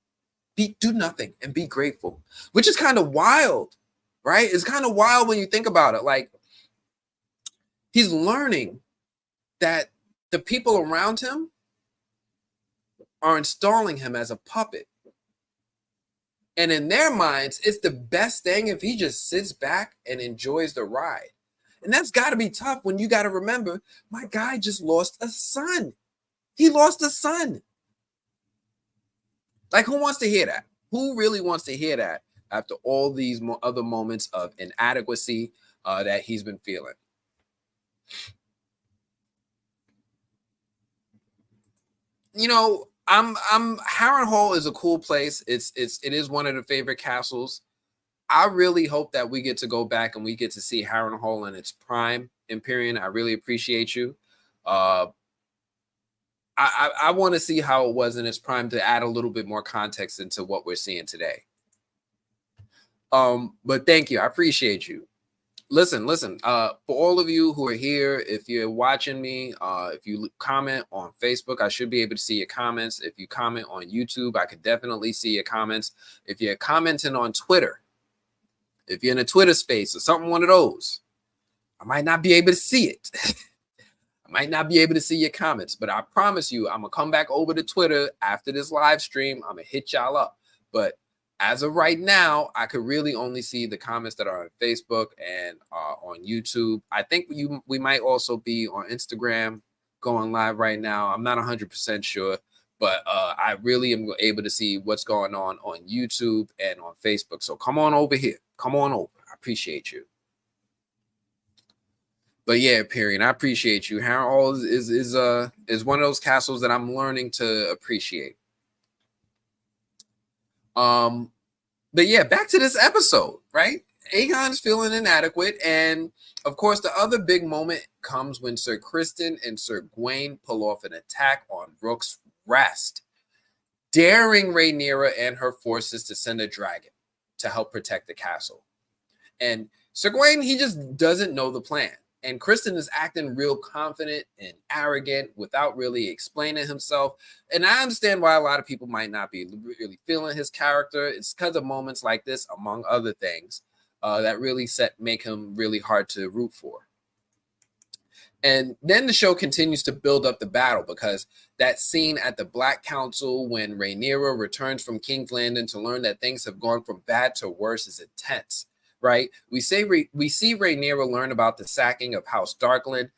Do nothing and be grateful, which is kind of wild, right? It's kind of wild when you think about it. Like, he's learning that the people around him are installing him as a puppet. And in their minds, it's the best thing if he just sits back and enjoys the ride. And that's got to be tough when you got to remember, my guy just lost a son. He lost a son. Like, who wants to hear that? Who really wants to hear that after all these other moments of inadequacy that he's been feeling? Harrenhal is a cool place. It is one of the favorite castles. I really hope that we get to go back and we get to see Harrenhal in its prime. Empyrean, I really appreciate you. I want to see how it was in its prime to add a little bit more context into what we're seeing today. But thank you. I appreciate you. Listen, for all of you who are here, if you're watching me, if you comment on Facebook, I should be able to see your comments. If you comment on YouTube, I could definitely see your comments. If you're commenting on Twitter, if you're in a Twitter space or something, one of those, I might not be able to see it. I might not be able to see your comments, but I promise you, I'm going to come back over to Twitter after this live stream. I'm going to hit y'all up. But as of right now, I could really only see the comments that are on Facebook and on YouTube. I think we might also be on Instagram going live right now. I'm not 100% sure, but I really am able to see what's going on YouTube and on Facebook. So come on over here. Come on over. I appreciate you. But yeah, Period. I appreciate you. Harrenhal is one of those castles that I'm learning to appreciate. But yeah, back to this episode, right? Aegon's feeling inadequate, and of course, the other big moment comes when Sir Criston and Sir Gawain pull off an attack on Rook's Rest, daring Rhaenyra and her forces to send a dragon to help protect the castle. And Sir Gawain, he just doesn't know the plan. And Criston is acting real confident and arrogant without really explaining himself. And I understand why a lot of people might not be really feeling his character. It's because of moments like this, among other things, that really make him really hard to root for. And then the show continues to build up the battle because that scene at the Black Council when Rhaenyra returns from King's Landing to learn that things have gone from bad to worse is intense, right? We see Rhaenyra learn about the sacking of House Darkland,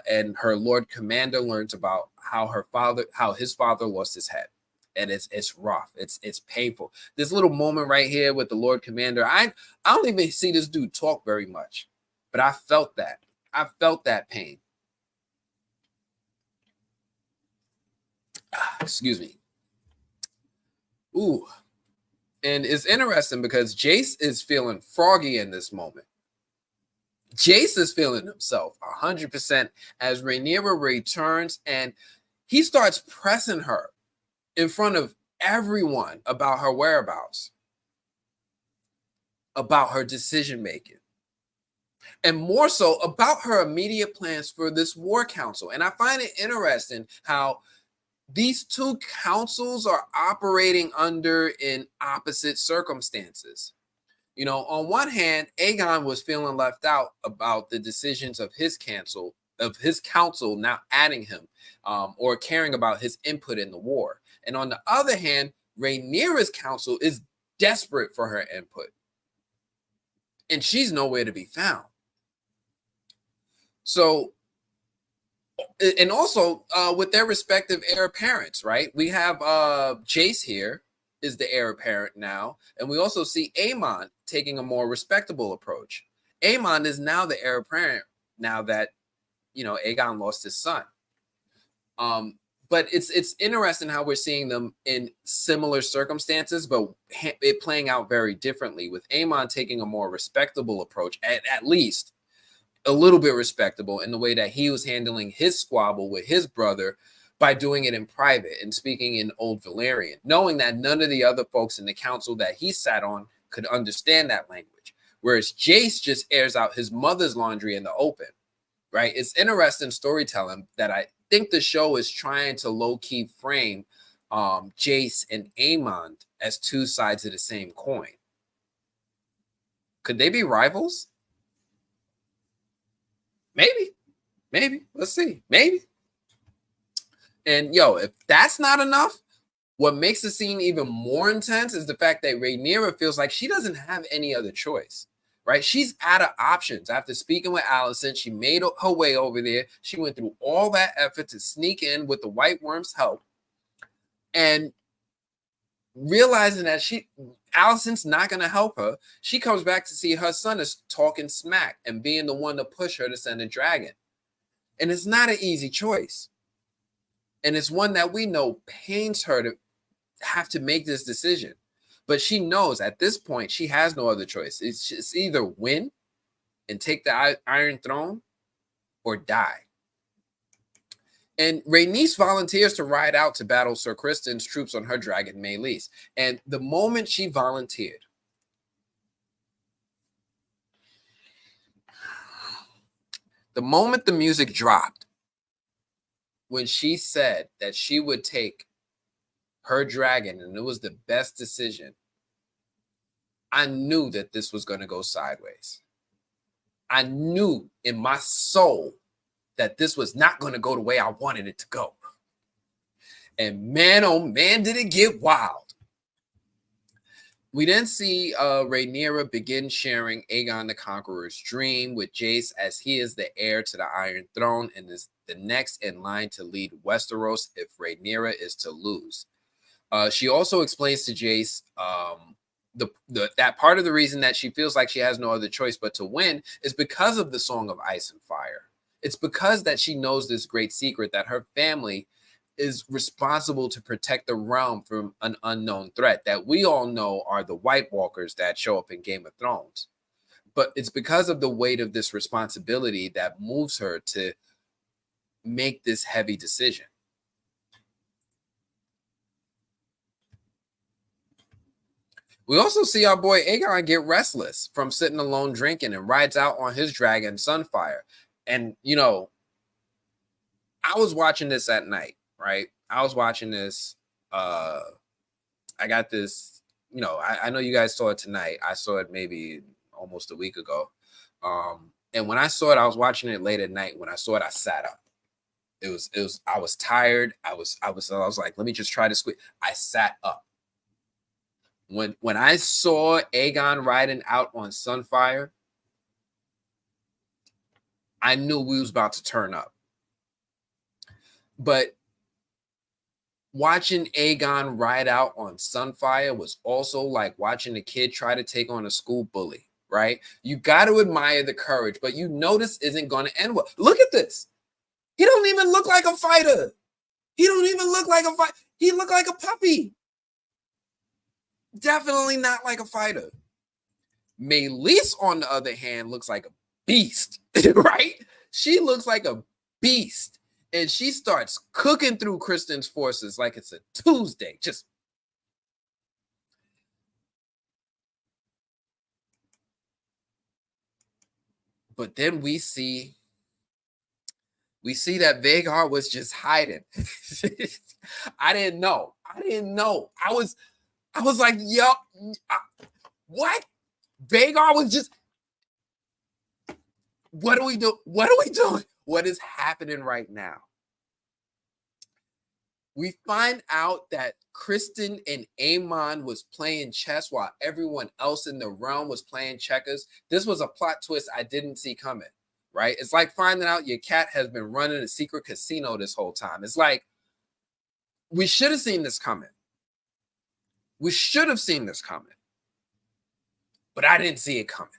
and her Lord Commander learns about how his father lost his head. And it's rough. It's painful. This little moment right here with the Lord Commander, I don't even see this dude talk very much, but I felt that. I felt that pain. Excuse me. Ooh. And it's interesting because Jace is feeling froggy in this moment. Jace is feeling himself 100% as Rhaenyra returns and he starts pressing her in front of everyone about her whereabouts, about her decision making, and more so about her immediate plans for this war council. And I find it interesting how these two councils are operating under in opposite circumstances. You know, on one hand, Aegon was feeling left out about the decisions of his council not adding him or caring about his input in the war. And on the other hand, Rhaenyra's council is desperate for her input, and she's nowhere to be found. So, and also with their respective heir apparents, right? We have Jace here is the heir apparent now, and we also see Aemon taking a more respectable approach. Aemon is now the heir apparent now that Aegon lost his son. But it's interesting how we're seeing them in similar circumstances, but it playing out very differently. With Aemon taking a more respectable approach, at least a little bit respectable in the way that he was handling his squabble with his brother by doing it in private and speaking in Old Valyrian, knowing that none of the other folks in the council that he sat on could understand that language. Whereas Jace just airs out his mother's laundry in the open, right? It's interesting storytelling that I think the show is trying to low-key frame Jace and Aemon as two sides of the same coin. Could they be rivals? Maybe. Let's see. Maybe. And if that's not enough, what makes the scene even more intense is the fact that Rhaenyra feels like she doesn't have any other choice, right? She's out of options. After speaking with Alicent, she made her way over there. She went through all that effort to sneak in with the White Worm's help, and realizing that Alicent's not going to help her, she comes back to see her son is talking smack and being the one to push her to send a dragon. And it's not an easy choice. And it's one that we know pains her to have to make this decision. But she knows at this point she has no other choice. It's either win and take the Iron Throne or die. And Rhaenys volunteers to ride out to battle Sir Criston's troops on her dragon Meleys. And the moment she volunteered, the moment the music dropped, when she said that she would take her dragon and it was the best decision, I knew that this was going to go sideways. I knew in my soul that this was not going to go the way I wanted it to go. And man, oh man, did it get wild. We then see Rhaenyra begin sharing Aegon the Conqueror's dream with Jace as he is the heir to the Iron Throne and is the next in line to lead Westeros if Rhaenyra is to lose. She also explains to Jace that part of the reason that she feels like she has no other choice but to win is because of the Song of Ice and Fire. It's because that she knows this great secret that her family is responsible to protect the realm from an unknown threat that we all know are the White Walkers that show up in Game of Thrones. But it's because of the weight of this responsibility that moves her to make this heavy decision. We also see our boy Aegon get restless from sitting alone drinking and rides out on his dragon Sunfire. And, I was watching this at night, right? I was watching this. I got this, I know you guys saw it tonight. I saw it maybe almost a week ago. And when I saw it, I was watching it late at night. When I saw it, I sat up. I was tired. I was like, let me just try to squeeze. I sat up. When I saw Aegon riding out on Sunfire, I knew we was about to turn up. But watching Aegon ride out on Sunfire was also like watching a kid try to take on a school bully, right? You got to admire the courage, but you know this isn't going to end well. Look at this. He don't even look like a fighter. He don't even look like a fight. He looked like a puppy. Definitely not like a fighter. Meleys, on the other hand, looks like a beast, right? She looks like a beast. And she starts cooking through Kristen's forces like it's a Tuesday. But then we see that Vhagar was just hiding. I didn't know. I was like, yo, what? Vhagar was just, what are we doing? What is happening right now? We find out that Kristen and Aemon was playing chess while everyone else in the realm was playing checkers. This was a plot twist I didn't see coming, right? It's like finding out your cat has been running a secret casino this whole time. It's like, we should have seen this coming. But I didn't see it coming.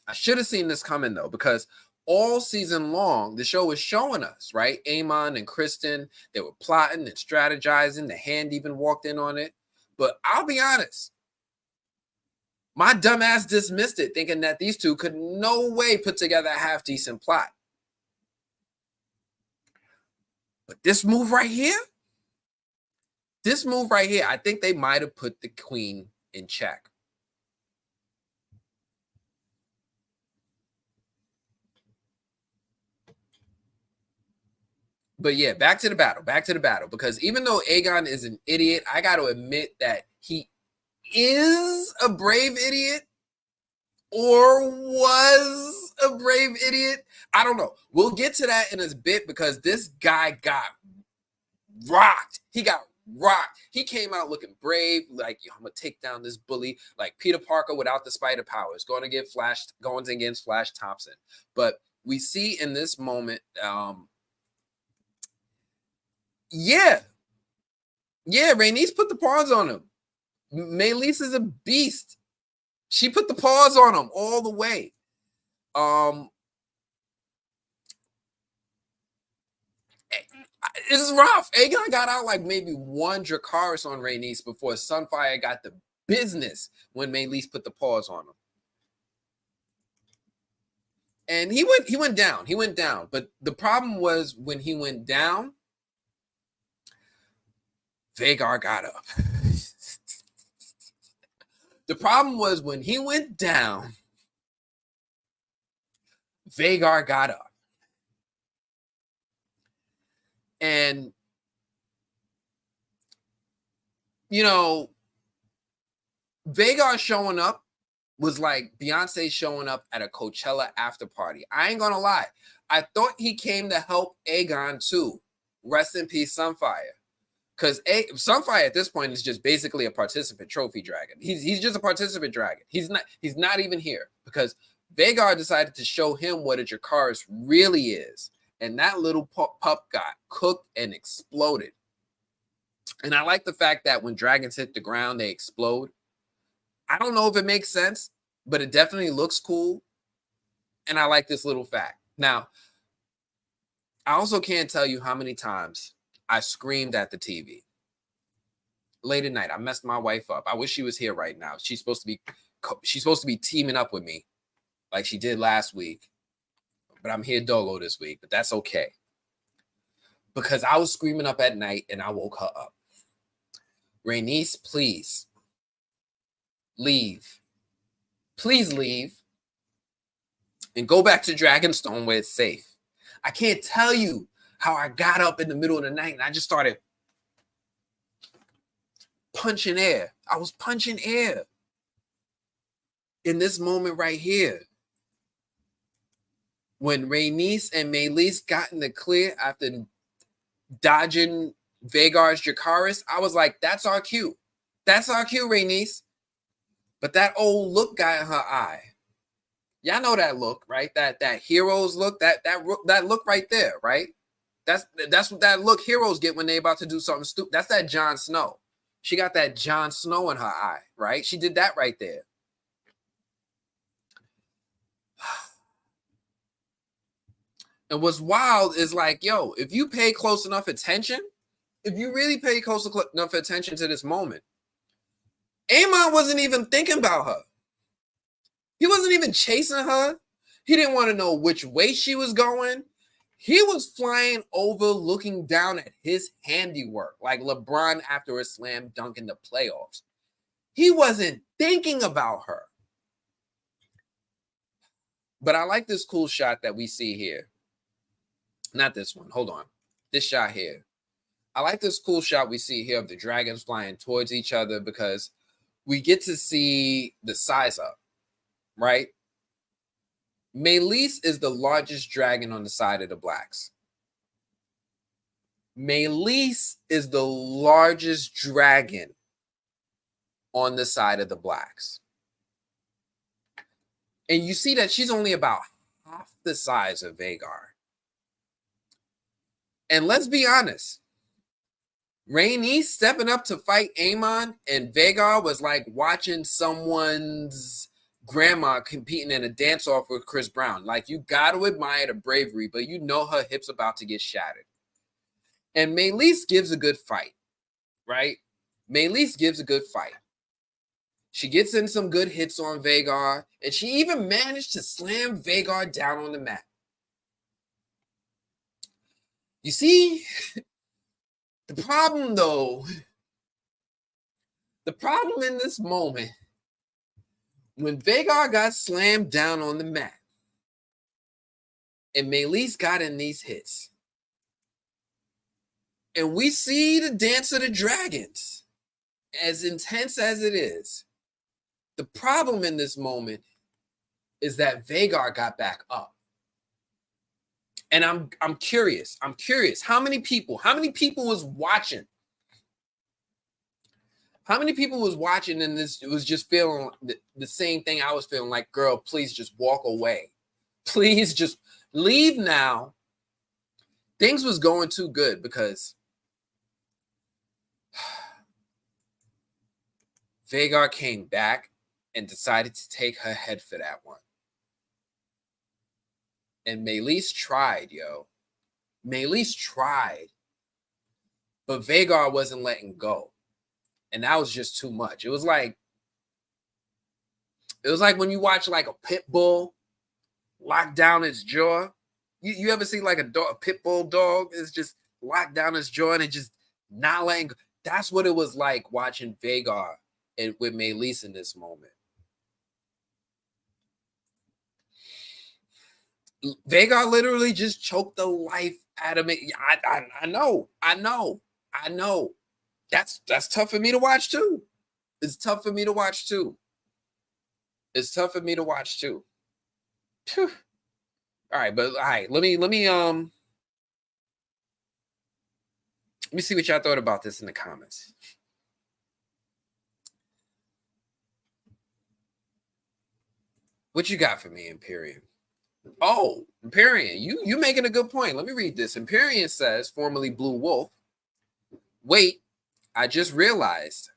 I should have seen this coming, though, because all season long, the show was showing us, right? Aemon and Kristen, they were plotting and strategizing. The Hand even walked in on it. But I'll be honest, my dumb ass dismissed it, thinking that these two could no way put together a half-decent plot. But this move right here, I think they might have put the queen in check. But yeah, back to the battle. Because even though Aegon is an idiot, I got to admit that he is a brave idiot or was a brave idiot. I don't know. We'll get to that in a bit because this guy got rocked. He got rocked. He came out looking brave, like, yo, I'm going to take down this bully, like Peter Parker without the spider powers, going against Flash Thompson. But we see in this moment, Rhaenys put the paws on him. Meleys is a beast. She put the paws on him all the way. It's rough. Aegon got out like maybe one Dracarys on Rhaenys before Sunfire got the business when Meleys put the paws on him. And he went down. But the problem was when he went down, Vhagar got up. The problem was when he went down, Vhagar got up. And, you know, Vhagar showing up was like Beyonce showing up at a Coachella after party. I ain't gonna lie. I thought he came to help Aegon too. Rest in peace, Sunfire. Because Sunfire at this point is just basically a participant trophy dragon. He's just a participant dragon. He's not even here because Vhagar decided to show him what a Dracarys really is. And that little pup got cooked and exploded. And I like the fact that when dragons hit the ground, they explode. I don't know if it makes sense, but it definitely looks cool. And I like this little fact. Now, I also can't tell you how many times I screamed at the TV. Late at night, I messed my wife up. I wish she was here right now. She's supposed to be teaming up with me like she did last week. But I'm here dolo this week, but that's okay. Because I was screaming up at night and I woke her up. Rhaenys, please leave. Please leave and go back to Dragonstone where it's safe. I can't tell you how I got up in the middle of the night and I just started punching air. I was punching air in this moment right here. when Rhaenys and Meleys got in the clear after dodging Vhagar's Dracarys, I was like, that's our cue. That's our cue, Rhaenys. But that old look got in her eye. Y'all know that look, right? That hero's look, that look right there, right? That's what that look heroes get when they about to do something stupid. That's that Jon Snow. She got that Jon Snow in her eye, right? She did that right there. And what's wild is like, yo, if you pay close enough attention, if you really pay close enough attention to this moment, Aemon wasn't even thinking about her. He wasn't even chasing her. He didn't want to know which way she was going. He was flying over, looking down at his handiwork, like LeBron after a slam dunk in the playoffs. He wasn't thinking about her. But I like this cool shot that we see here. Not this one. Hold on. This shot here. I like this cool shot we see here of the dragons flying towards each other because we get to see the size up, right? Meleys is the largest dragon on the side of the blacks. Meleys is the largest dragon on the side of the blacks. And you see that she's only about half the size of Vhagar. And let's be honest, Rhaenys stepping up to fight Aemon and Vhagar was like watching someone's grandma competing in a dance-off with Chris Brown. Like, you got to admire the bravery, but you know her hips about to get shattered. And Meleys gives a good fight, right? Meleys gives a good fight. She gets in some good hits on Vhagar, and she even managed to slam Vhagar down on the mat. You see, the problem, though, the problem in this moment, when Vhagar got slammed down on the mat and Meleys got in these hits, and we see the Dance of the Dragons, as intense as it is, the problem in this moment is that Vhagar got back up. And I'm curious. How many people was watching? How many people was watching and this was just feeling the same thing I was feeling, like, girl, please just walk away. Please just leave now. Things was going too good because Vhagar came back and decided to take her head for that one. And Meleys tried, yo. Meleys tried. But Vhagar wasn't letting go. And that was just too much. It was like when you watch like a pit bull lock down its jaw. You ever see like a pit bull dog is just locked down its jaw and it just not letting go? That's what it was like watching Vhagar with Meleys in this moment. Vhagar literally just choked the life out of me. I know. That's tough for me to watch too. It's tough for me to watch too. Phew. All right, let me see what y'all thought about this in the comments. What you got for me, Imperium? Oh, Empyrean, you making a good point. Let me read this. Empyrean says, formerly Blue Wolf, wait, I just realized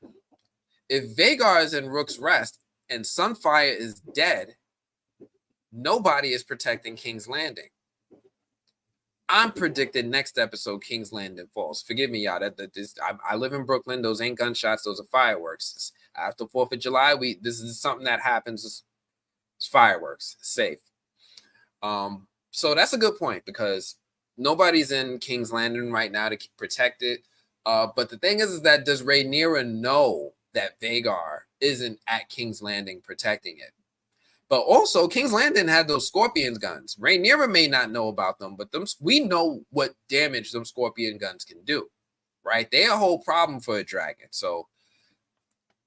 if Vhagar is in Rook's Rest and Sunfire is dead, nobody is protecting King's Landing. I'm predicting next episode King's Landing falls. Forgive me, y'all. I live in Brooklyn. Those ain't gunshots. Those are fireworks. After 4th of July, this is something that happens. It's fireworks. It's safe. So that's a good point because nobody's in King's Landing right now to protect it. But the thing is that does Rhaenyra know that Vhagar isn't at King's Landing protecting it? But also, King's Landing had those Scorpion guns. Rhaenyra may not know about them, but we know what damage them Scorpion guns can do, right? They're a whole problem for a dragon. So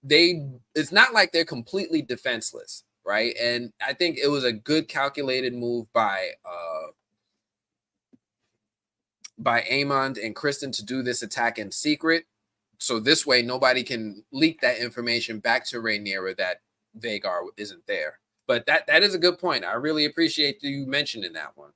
it's not like they're completely defenseless. right? And I think it was a good calculated move by Aemond and Kristen to do this attack in secret. So this way, nobody can leak that information back to Rhaenyra that Vhagar isn't there. But that is a good point. I really appreciate you mentioning that one.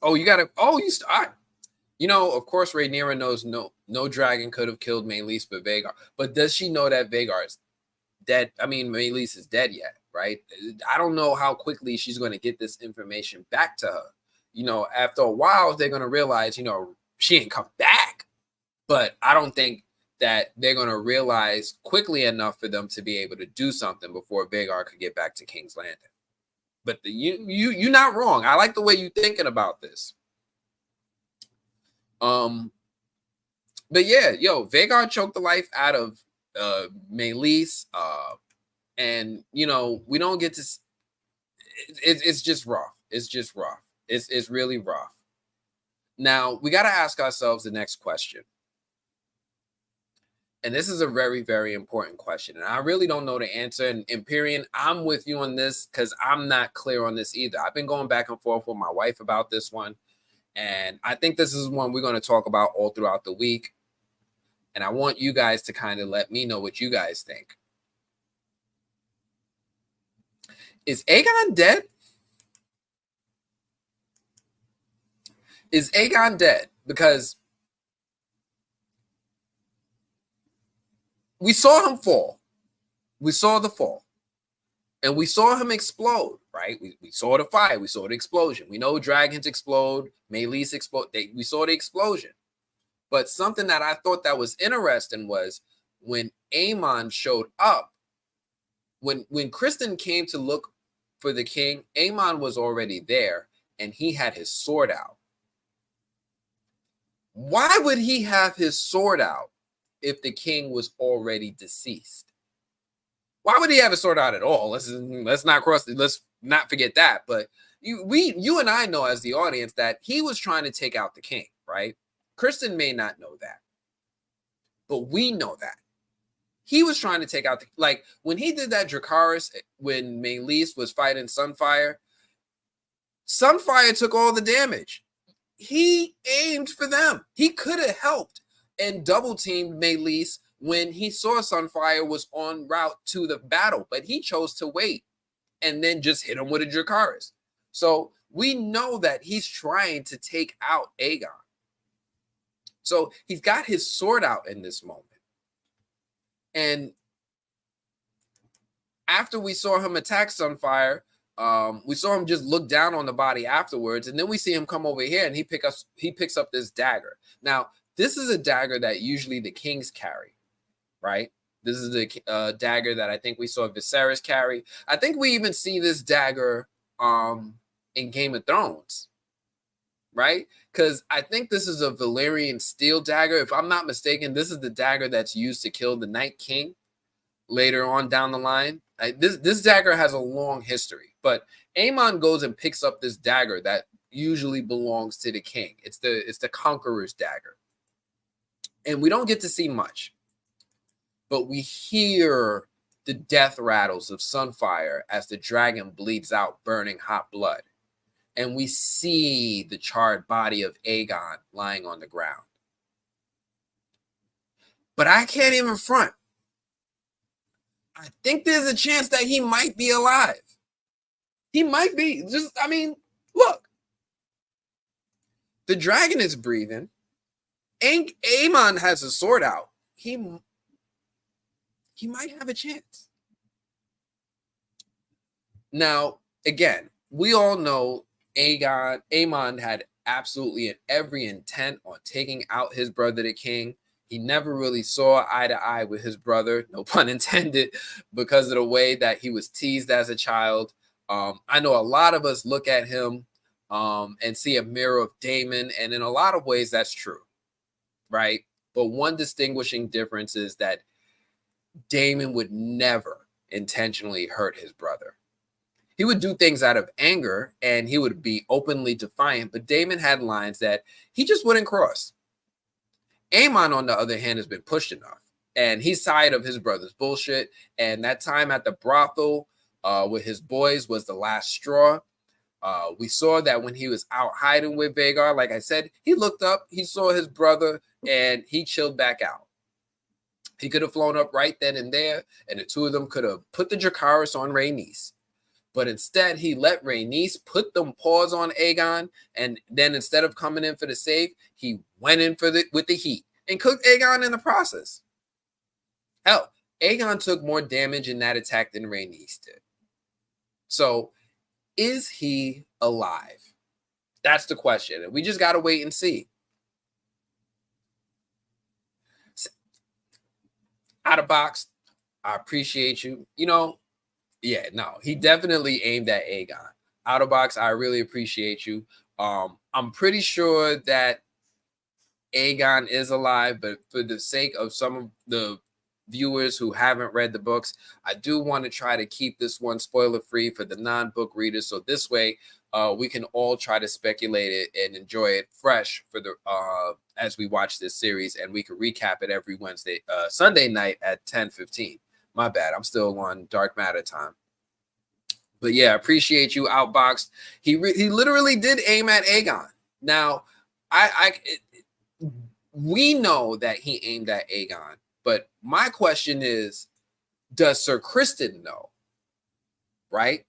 Oh, you gotta. Oh, you start. You know, of course, Rhaenyra knows no dragon could have killed Meleys but Vhagar. But does she know that Vhagar is dead? I mean, Meleys is dead yet, right? I don't know how quickly she's going to get this information back to her. You know, after a while, they're going to realize, you know, she ain't come back. But I don't think that they're going to realize quickly enough for them to be able to do something before Vhagar could get back to King's Landing. But you're not wrong. I like the way you're thinking about this. But yeah, yo, Vhagar choked the life out of Meleys, and you know we don't get to. It's just rough. It's just rough. It's really rough. Now we got to ask ourselves the next question, and this is a very very important question, and I really don't know the answer. And Empyrean, I'm with you on this because I'm not clear on this either. I've been going back and forth with my wife about this one, and I think this is one we're going to talk about all throughout the week. And I want you guys to kind of let me know what you guys think. Is Aegon dead? Is Aegon dead? Because we saw him fall. We saw the fall. And we saw him explode, right? We saw the fire. We saw the explosion. We know dragons explode. Meleys explode. We saw the explosion. But something that I thought that was interesting was when Aemon showed up, when Kristen came to look for the king, Aemon was already there and he had his sword out. Why would he have his sword out if the king was already deceased? Why would he have his sword out at all? Let's not forget that. But you and I know as the audience that he was trying to take out the king, right? Kristen may not know that, but we know that. He was trying to take out, like, when he did that Dracarys, when Meleys was fighting Sunfire, Sunfire took all the damage. He aimed for them. He could have helped and double-teamed Meleys when he saw Sunfire was en route to the battle, but he chose to wait and then just hit him with a Dracarys. So we know that he's trying to take out Aegon. So he's got his sword out in this moment. And after we saw him attack Sunfire, we saw him just look down on the body afterwards. And then we see him come over here and he picks up this dagger. Now, this is a dagger that usually the kings carry, right? This is the dagger that I think we saw Viserys carry. I think we even see this dagger in Game of Thrones, right? Because I think this is a Valyrian steel dagger. If I'm not mistaken, this is the dagger that's used to kill the Night King later on down the line. This dagger has a long history, but Aemon goes and picks up this dagger that usually belongs to the king. It's the Conqueror's dagger. And we don't get to see much, but we hear the death rattles of Sunfire as the dragon bleeds out burning hot blood. And we see the charred body of Aegon lying on the ground. But I can't even front. I think there's a chance that he might be alive. He might be. Look. The dragon is breathing. Aemon has a sword out. He might have a chance. Now, again, we all know Aemon had absolutely every intent on taking out his brother, the king. He never really saw eye to eye with his brother, no pun intended, because of the way that he was teased as a child. I know a lot of us look at him and see a mirror of Daemon, and in a lot of ways, that's true, right? But one distinguishing difference is that Daemon would never intentionally hurt his brother. He would do things out of anger and he would be openly defiant, but Daemon had lines that he just wouldn't cross. Aemon, on the other hand, has been pushed enough, and he's tired of his brother's bullshit. And that time at the brothel with his boys was the last straw. We saw that when he was out hiding with Vhagar, like I said, he looked up, he saw his brother, and he chilled back out. He could have flown up right then and there, and the two of them could have put the Dracarys on Rhaenys. But instead, he let Rhaenys put them paws on Aegon, and then instead of coming in for the save, he went in with the heat and cooked Aegon in the process. Hell, Aegon took more damage in that attack than Rhaenys did. So, is he alive? That's the question, and we just got to wait and see. Out of box, I appreciate you. Yeah, no, he definitely aimed at Aegon. Out of box, I really appreciate you. I'm pretty sure that Aegon is alive, but for the sake of some of the viewers who haven't read the books, I do want to try to keep this one spoiler free for the non-book readers. So this way, we can all try to speculate it and enjoy it fresh for the as we watch this series, and we can recap it every Sunday night at 10:15. My bad, I'm still on Dark Matter time. But yeah, appreciate you, Outboxed. He literally did aim at Aegon. Now, we know that he aimed at Aegon, but my question is, does Sir Criston know? Right?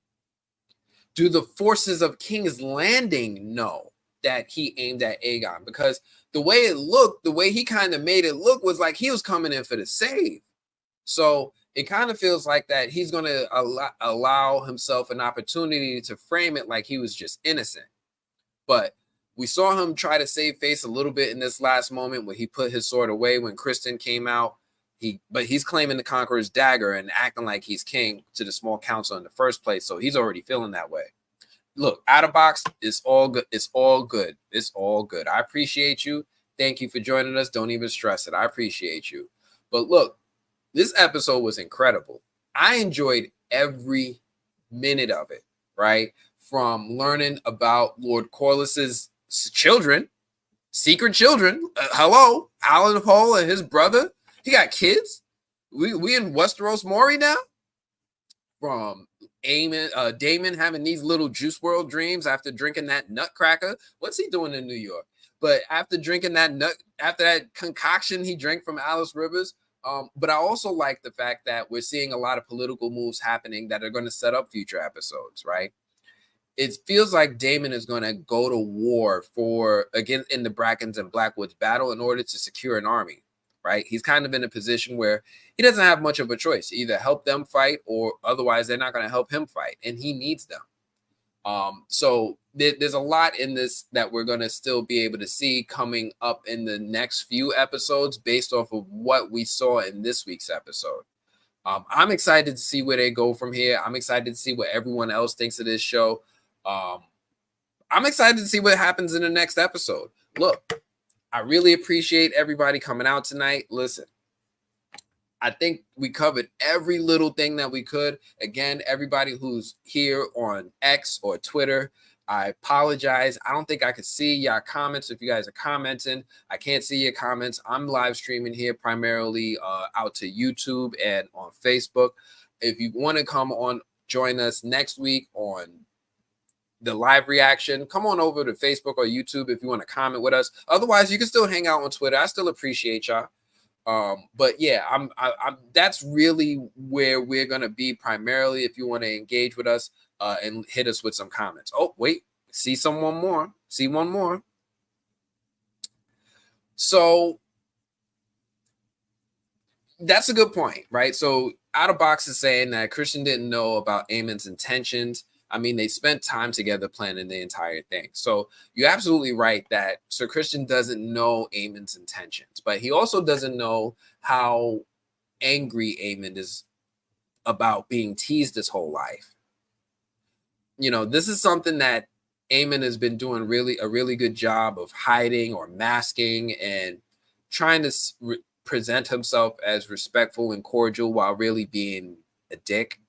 Do the forces of King's Landing know that he aimed at Aegon? Because the way it looked, the way he kind of made it look was like he was coming in for the save. So it kind of feels like that he's going to allow himself an opportunity to frame it like he was just innocent. But we saw him try to save face a little bit in this last moment where he put his sword away when Criston came out. But he's claiming the Conqueror's dagger and acting like he's king to the small council in the first place. So he's already feeling that way. Look, out of box, it's all good. It's all good. It's all good. I appreciate you. Thank you for joining us. Don't even stress it. I appreciate you. But look, this episode was incredible. I enjoyed every minute of it, right? From learning about Lord Corlys's children, secret children. Hello, Alan Hall and his brother. He got kids. We in Westeros Maury now. From Damon having these little Juice World dreams after drinking that nutcracker. What's he doing in New York? But after drinking after that concoction he drank from Alice Rivers. But I also like the fact that we're seeing a lot of political moves happening that are going to set up future episodes, right? It feels like Daemon is going to go to war again in the Brackens and Blackwoods battle in order to secure an army, right? He's kind of in a position where he doesn't have much of a choice. Either help them fight or otherwise they're not going to help him fight, and he needs them. So there's a lot in this that we're going to still be able to see coming up in the next few episodes based off of what we saw in this week's episode. I'm excited to see where they go from here. I'm excited to see what everyone else thinks of this show. I'm excited to see what happens in the next episode. Look, I really appreciate everybody coming out tonight. Listen, I think we covered every little thing that we could. Again, everybody who's here on X or Twitter, I apologize. I don't think I could see your comments if you guys are commenting. I can't see your comments. I'm live streaming here primarily out to YouTube and on Facebook. If you want to come on, join us next week on the live reaction. Come on over to Facebook or YouTube if you want to comment with us. Otherwise, you can still hang out on Twitter. I still appreciate y'all. But yeah, I'm that's really where we're gonna be primarily. If you want to engage with us and hit us with some comments. Oh, wait, see one more. So that's a good point, right? So Out of Box is saying that Christian didn't know about Aemon's intentions. I mean, they spent time together planning the entire thing. So you're absolutely right that Sir Christian doesn't know Aemon's intentions, but he also doesn't know how angry Aemon is about being teased his whole life. This is something that Aemon has been doing a really good job of hiding or masking and trying to present himself as respectful and cordial while really being a dick.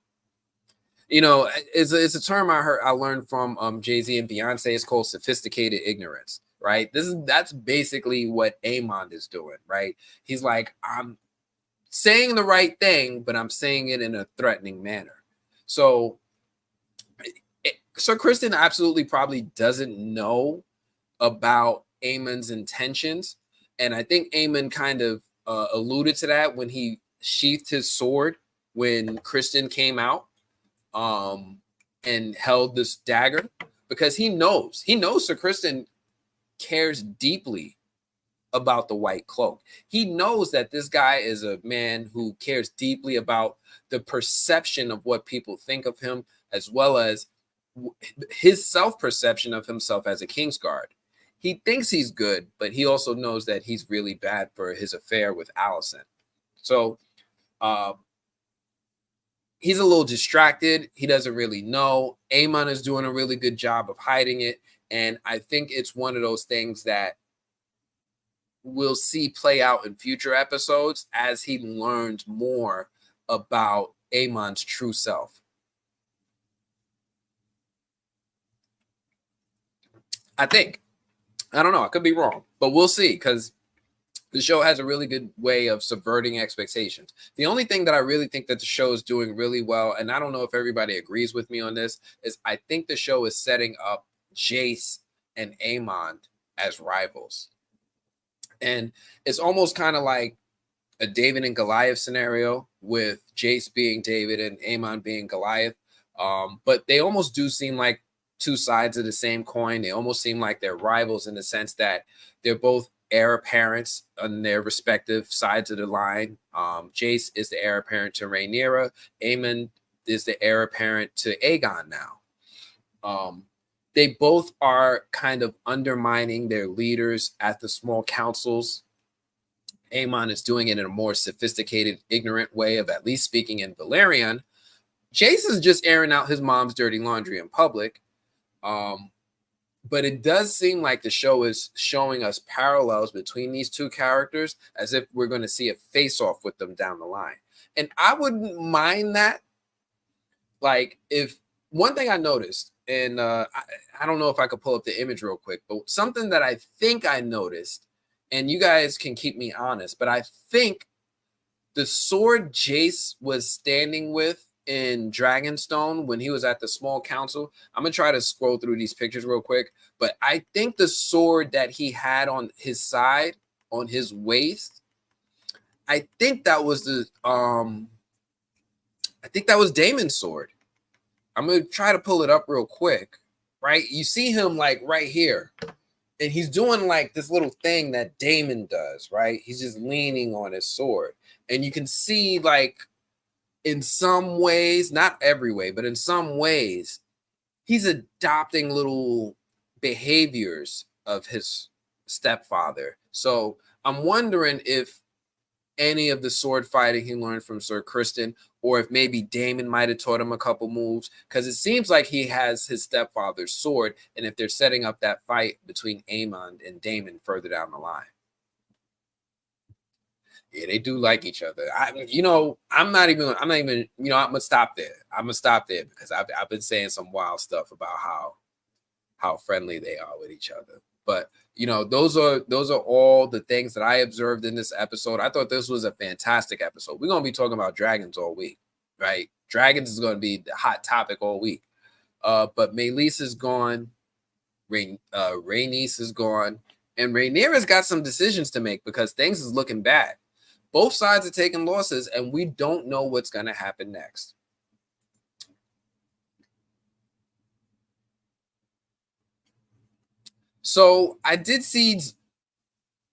It's a term I learned from Jay-Z and Beyonce. It's called sophisticated ignorance. right? That's basically what Aemon is doing, right? He's like, I'm saying the right thing, but I'm saying it in a threatening manner. So Sir Kristen absolutely probably doesn't know about Aemon's intentions. And I think Aemon kind of alluded to that when he sheathed his sword when Kristen came out and held this dagger, because he knows Sir Kristen cares deeply about the White Cloak. He knows that this guy is a man who cares deeply about the perception of what people think of him, as well as his self-perception of himself as a Kingsguard. He thinks he's good, but he also knows that he's really bad for his affair with Alicent. So uh, he's a little distracted. He doesn't really know. Aemon is doing a really good job of hiding it. And I think it's one of those things that we'll see play out in future episodes as he learns more about Aemon's true self. I think. I don't know. I could be wrong, but we'll see, because the show has a really good way of subverting expectations. The only thing that I really think that the show is doing really well, and I don't know if everybody agrees with me on this, is I think the show is setting up Jace and Aemon as rivals. And it's almost kind of like a David and Goliath scenario, with Jace being David and Aemon being Goliath. But they almost do seem like two sides of the same coin. They almost seem like they're rivals in the sense that they're both heir apparents on their respective sides of the line. Jace is the heir apparent to Rhaenyra. Aemon is the heir apparent to Aegon now. They both are kind of undermining their leaders at the small councils. Aemon is doing it in a more sophisticated, ignorant way of at least speaking in Valyrian. Jace is just airing out his mom's dirty laundry in public. But it does seem like the show is showing us parallels between these two characters, as if we're going to see a face-off with them down the line. And I wouldn't mind that. Like, if one thing I noticed, and I don't know if I could pull up the image real quick, but something that I think I noticed, and you guys can keep me honest, but I think the sword Jace was standing with in Dragonstone when he was at the small council, I'm going to try to scroll through these pictures real quick, but I think the sword that he had on his side, on his waist, I think that was Daemon's sword. I'm going to try to pull it up real quick, right? You see him like right here, and he's doing like this little thing that Daemon does, right? He's just leaning on his sword. And you can see, like, in some ways, not every way, but in some ways, he's adopting little behaviors of his stepfather. So I'm wondering if any of the sword fighting he learned from Sir Kristen, or if maybe Daemon might have taught him a couple moves, because it seems like he has his stepfather's sword, and if they're setting up that fight between Aemon and Daemon further down the line. Yeah, they do like each other. I'm not even, I'm gonna stop there. I'm gonna stop there because I've been saying some wild stuff about how friendly they are with each other. But those are all the things that I observed in this episode. I thought this was a fantastic episode. We're gonna be talking about dragons all week, right? Dragons is gonna be the hot topic all week. But Meleys is gone, Rhaenys is gone, and Rhaenyra's got some decisions to make because things is looking bad. Both sides are taking losses, and we don't know what's going to happen next. So I did see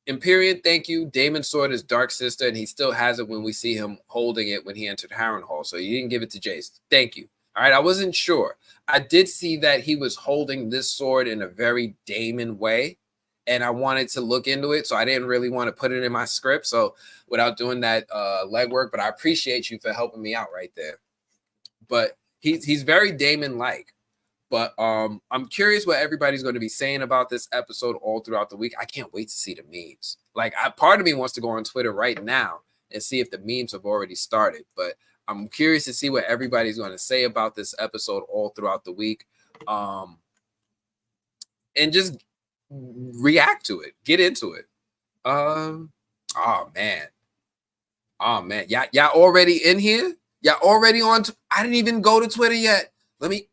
Empyrean, thank you. Daemon saw his dark sister, and he still has it when we see him holding it when he entered Harrenhal. So you didn't give it to Jace. Thank you. All right, I wasn't sure. I did see that he was holding this sword in a very Daemon way, and I wanted to look into it, so I didn't really want to put it in my script. So without doing that legwork, but I appreciate you for helping me out right there. But he's very Daemon-like. But I'm curious what everybody's going to be saying about this episode all throughout the week. I can't wait to see the memes. Like, part of me wants to go on Twitter right now and see if the memes have already started. But I'm curious to see what everybody's going to say about this episode all throughout the week. And just react to it, get into it. Oh man, oh man, y'all already in here? Y'all already on? I didn't even go to Twitter yet. Let me.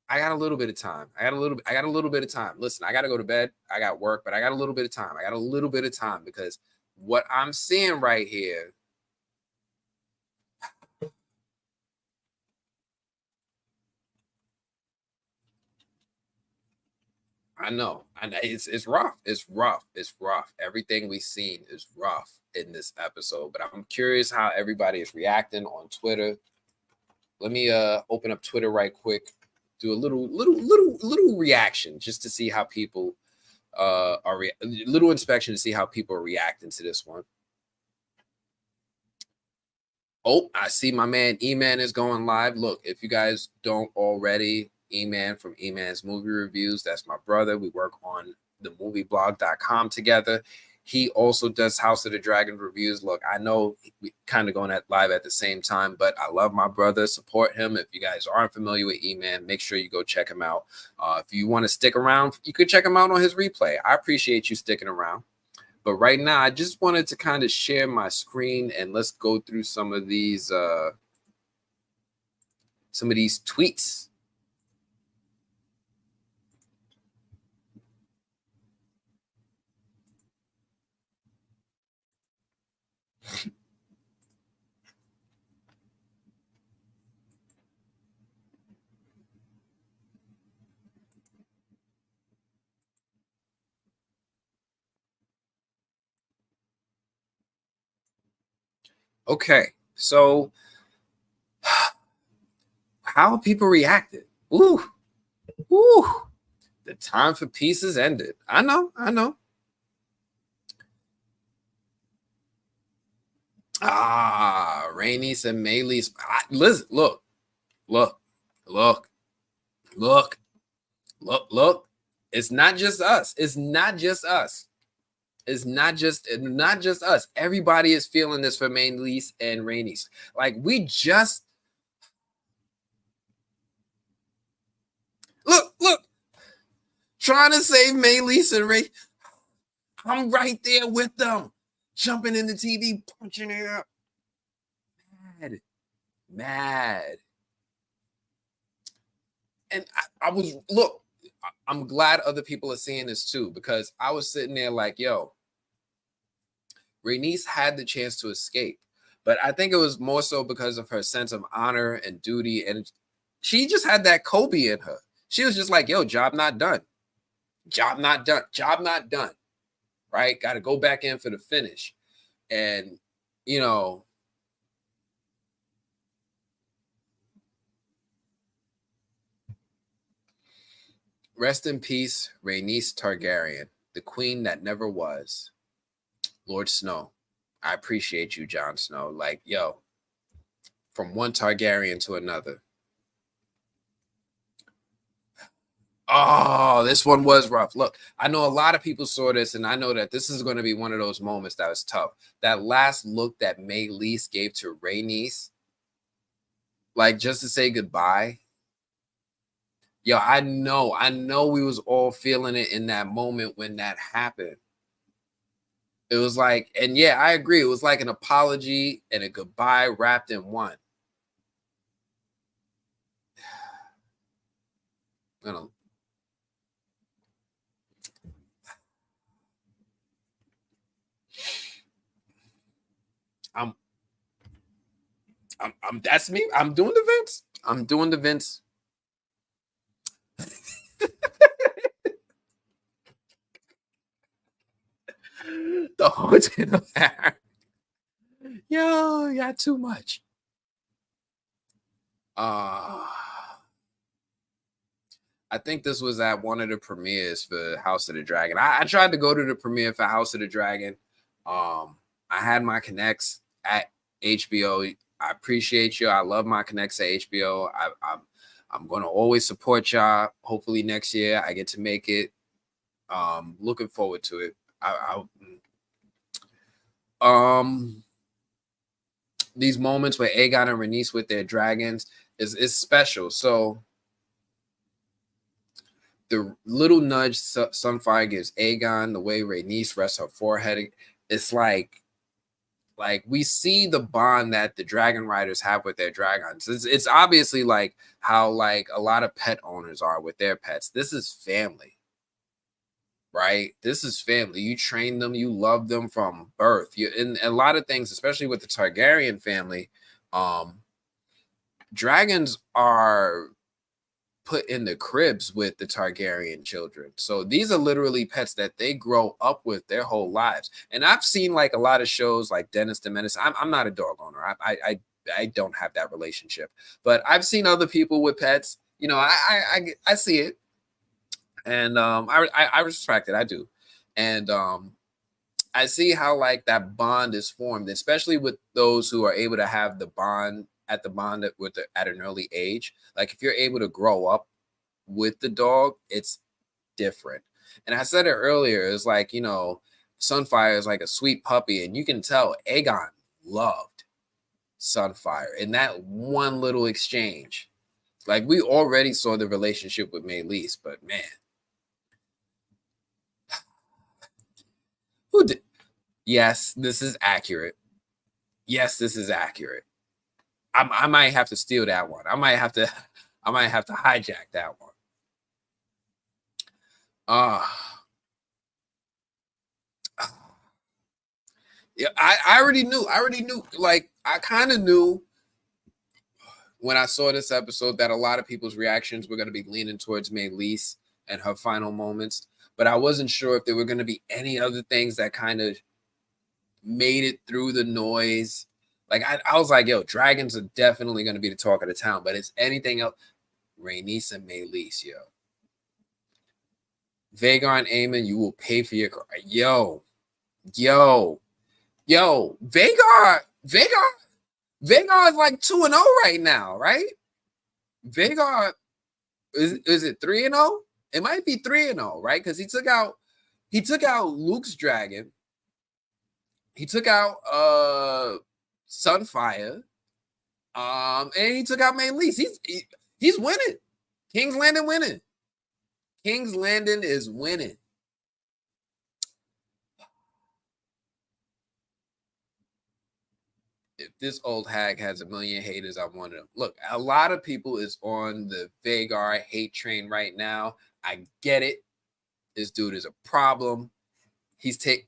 I got a little bit of time. I got a little bit of time. Listen, I got to go to bed. I got work, but I got a little bit of time. I got a little bit of time because what I'm seeing right here. I know. It's rough. It's rough. It's rough. Everything we've seen is rough in this episode. But I'm curious how everybody is reacting on Twitter. Let me open up Twitter right quick. Do a little reaction just to see how people little inspection to see how people are reacting to this one. Oh, I see my man E-Man is going live. Look, if you guys don't already, E-Man from E-Man's Movie Reviews, that's my brother. We work on the movieblog.com together. He also does House of the Dragon reviews. Look, I know we kind of going at live at the same time, but I love my brother. Support him. If you guys aren't familiar with E-Man, make sure you go check him out. If you want to stick around, you could check him out on his replay. I appreciate you sticking around. But right now, I just wanted to kind of share my screen and let's go through some of these tweets. Okay, so how people reacted? Ooh, ooh, the time for peace has ended. I know. Rhaenys and Maylee's. Listen, look. It's not just us. It's not just us. Everybody is feeling this for Maylees and Rhaenys. Like we just look, trying to save Maylees and Ray. I'm right there with them, jumping in the TV, punching it up. Mad. And I was I'm glad other people are seeing this too, because I was sitting there like, yo, Rhaenys had the chance to escape. But I think it was more so because of her sense of honor and duty. And she just had that Kobe in her. She was just like, yo, job not done. Job not done. Job not done. Right? Got to go back in for the finish. And, you know, rest in peace, Rhaenys Targaryen, the queen that never was. Lord Snow. I appreciate you, Jon Snow. Like, yo, from one Targaryen to another. Oh, this one was rough. Look, I know a lot of people saw this, and I know that this is going to be one of those moments that was tough. That last look that Maylees gave to Rhaenys, like just to say goodbye. Yo, I know we was all feeling it in that moment when that happened. It was like, and yeah, I agree. It was like an apology and a goodbye wrapped in one. You know, I'm that's me. I'm doing the Vince. I'm doing the Vince. The whole yo, you got too much. I think this was at one of the premieres for House of the Dragon. I tried to go to the premiere for House of the Dragon. I had my connects at HBO. I appreciate you. I love my connects at HBO. I'm going to always support y'all. Hopefully next year I get to make it. Looking forward to it. These moments where Aegon and Rhaenys with their dragons is special. So the little nudge Sunfire gives Aegon, the way Rhaenys rests her forehead, it's like we see the bond that the dragon riders have with their dragons. It's obviously like how like a lot of pet owners are with their pets. This is family, right? This is family. You train them, you love them from birth. You in a lot of things, especially with the Targaryen family, dragons are put in the cribs with the Targaryen children. So these are literally pets that they grow up with their whole lives. And I've seen like a lot of shows like Dennis the Menace. I'm not a dog owner. I don't have that relationship, but I've seen other people with pets. You know, I see it, and I respect it. I do, and I see how like that bond is formed, especially with those who are able to have the bond at at an early age. Like if you're able to grow up with the dog, it's different. And I said it earlier, it's like, you know, Sunfire is like a sweet puppy, and you can tell Aegon loved Sunfire in that one little exchange. Like we already saw the relationship with Meleese, but man, who did? Yes, this is accurate. Yes, this is accurate. I might have to steal that one. I might have to hijack that one. Yeah, I already knew. Like I kind of knew when I saw this episode that a lot of people's reactions were going to be leaning towards Meleese and her final moments, but I wasn't sure if there were going to be any other things that kind of made it through the noise. Like I was like, yo, dragons are definitely going to be the talk of the town, but it's anything else. Rhaenys and Meleese, yo. Vhagar and Aemon, you will pay for your car. Yo. Vhagar is like 2-0 right now, right? Vhagar is it 3-0? It might be 3-0, right? Because he took out Luke's dragon. He took out Sunfire. And he took out Meleese. He's winning. King's Landing winning. King's Landing is winning. If this old hag has a million haters, I'm one of them. Look, a lot of people is on the Vhagar hate train right now. I get it. This dude is a problem.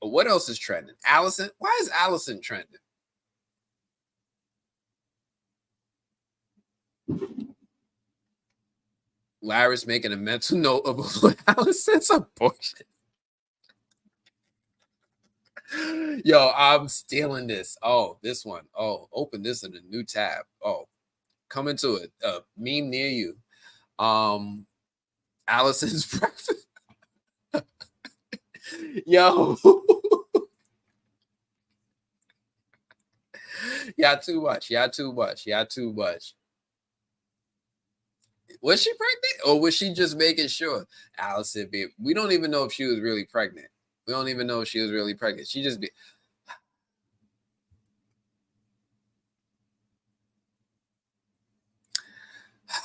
What else is trending? Alicent? Why is Alicent trending? Larry's making a mental note of what Alicent's abortion. Yo, I'm stealing this. Oh, this one. Oh, open this in a new tab. Oh, coming to it. Meme near you. Alicent's breakfast. Yo. Y'all too much. Was she pregnant? Or was she just making sure? Alicent, we don't even know if she was really pregnant. She just be. All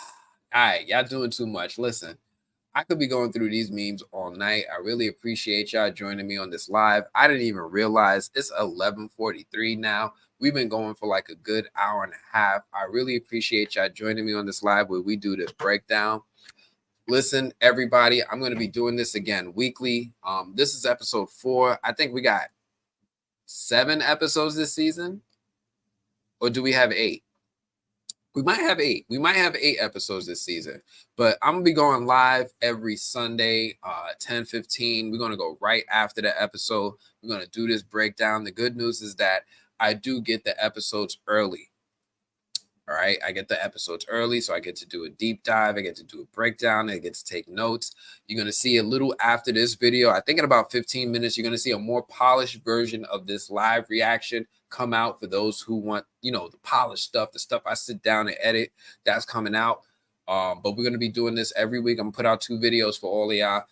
right, y'all doing too much. Listen, I could be going through these memes all night. I really appreciate y'all joining me on this live. I didn't even realize it's 11:43 now. We've been going for like a good hour and a half. I really appreciate y'all joining me on this live where we do the breakdown. Listen, everybody, I'm going to be doing this again weekly. This is episode 4. I think we got 7 episodes this season. Or do we have 8? We might have 8. We might have 8 episodes this season. But I'm going to be going live every Sunday, 10:15. We're going to go right after the episode. We're going to do this breakdown. The good news is that I do get the episodes early. All right. I get the episodes early, so I get to do a deep dive. I get to do a breakdown. I get to take notes. You're going to see a little after this video. I think in about 15 minutes, you're going to see a more polished version of this live reaction come out for those who want, you know, the polished stuff, the stuff I sit down and edit. That's coming out. But we're going to be doing this every week. I'm going to put out 2 videos for all of y'all.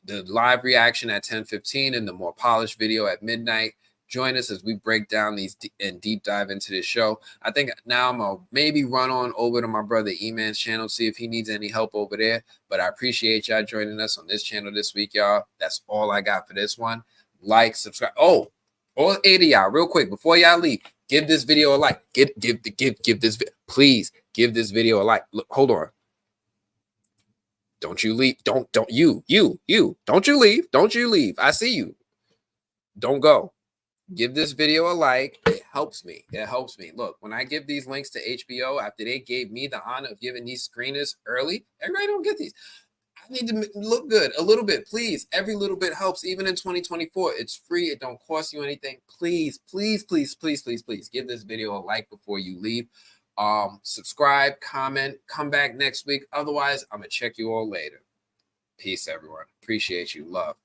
The live reaction at 10:15 and the more polished video at midnight. Join us as we break down these and deep dive into this show. I think now I'm going to maybe run on over to my brother E-Man's channel, see if he needs any help over there. But I appreciate y'all joining us on this channel this week, y'all. That's all I got for this one. Like, subscribe. Oh, all 8 of y'all, real quick, before y'all leave, give this video a like. Give this, please give this video a like. Look, hold on. Don't you leave. Don't you. Don't you leave. Don't you leave. I see you. Don't go. Give this video a like. It helps me. It helps me. Look, when I give these links to HBO, after they gave me the honor of giving these screeners early, everybody don't get these. I need to look good a little bit, please. Every little bit helps, even in 2024. It's free. It don't cost you anything. Please, please, please, please, please, please give this video a like before you leave. Subscribe, comment, come back next week. Otherwise, I'm going to check you all later. Peace, everyone. Appreciate you. Love.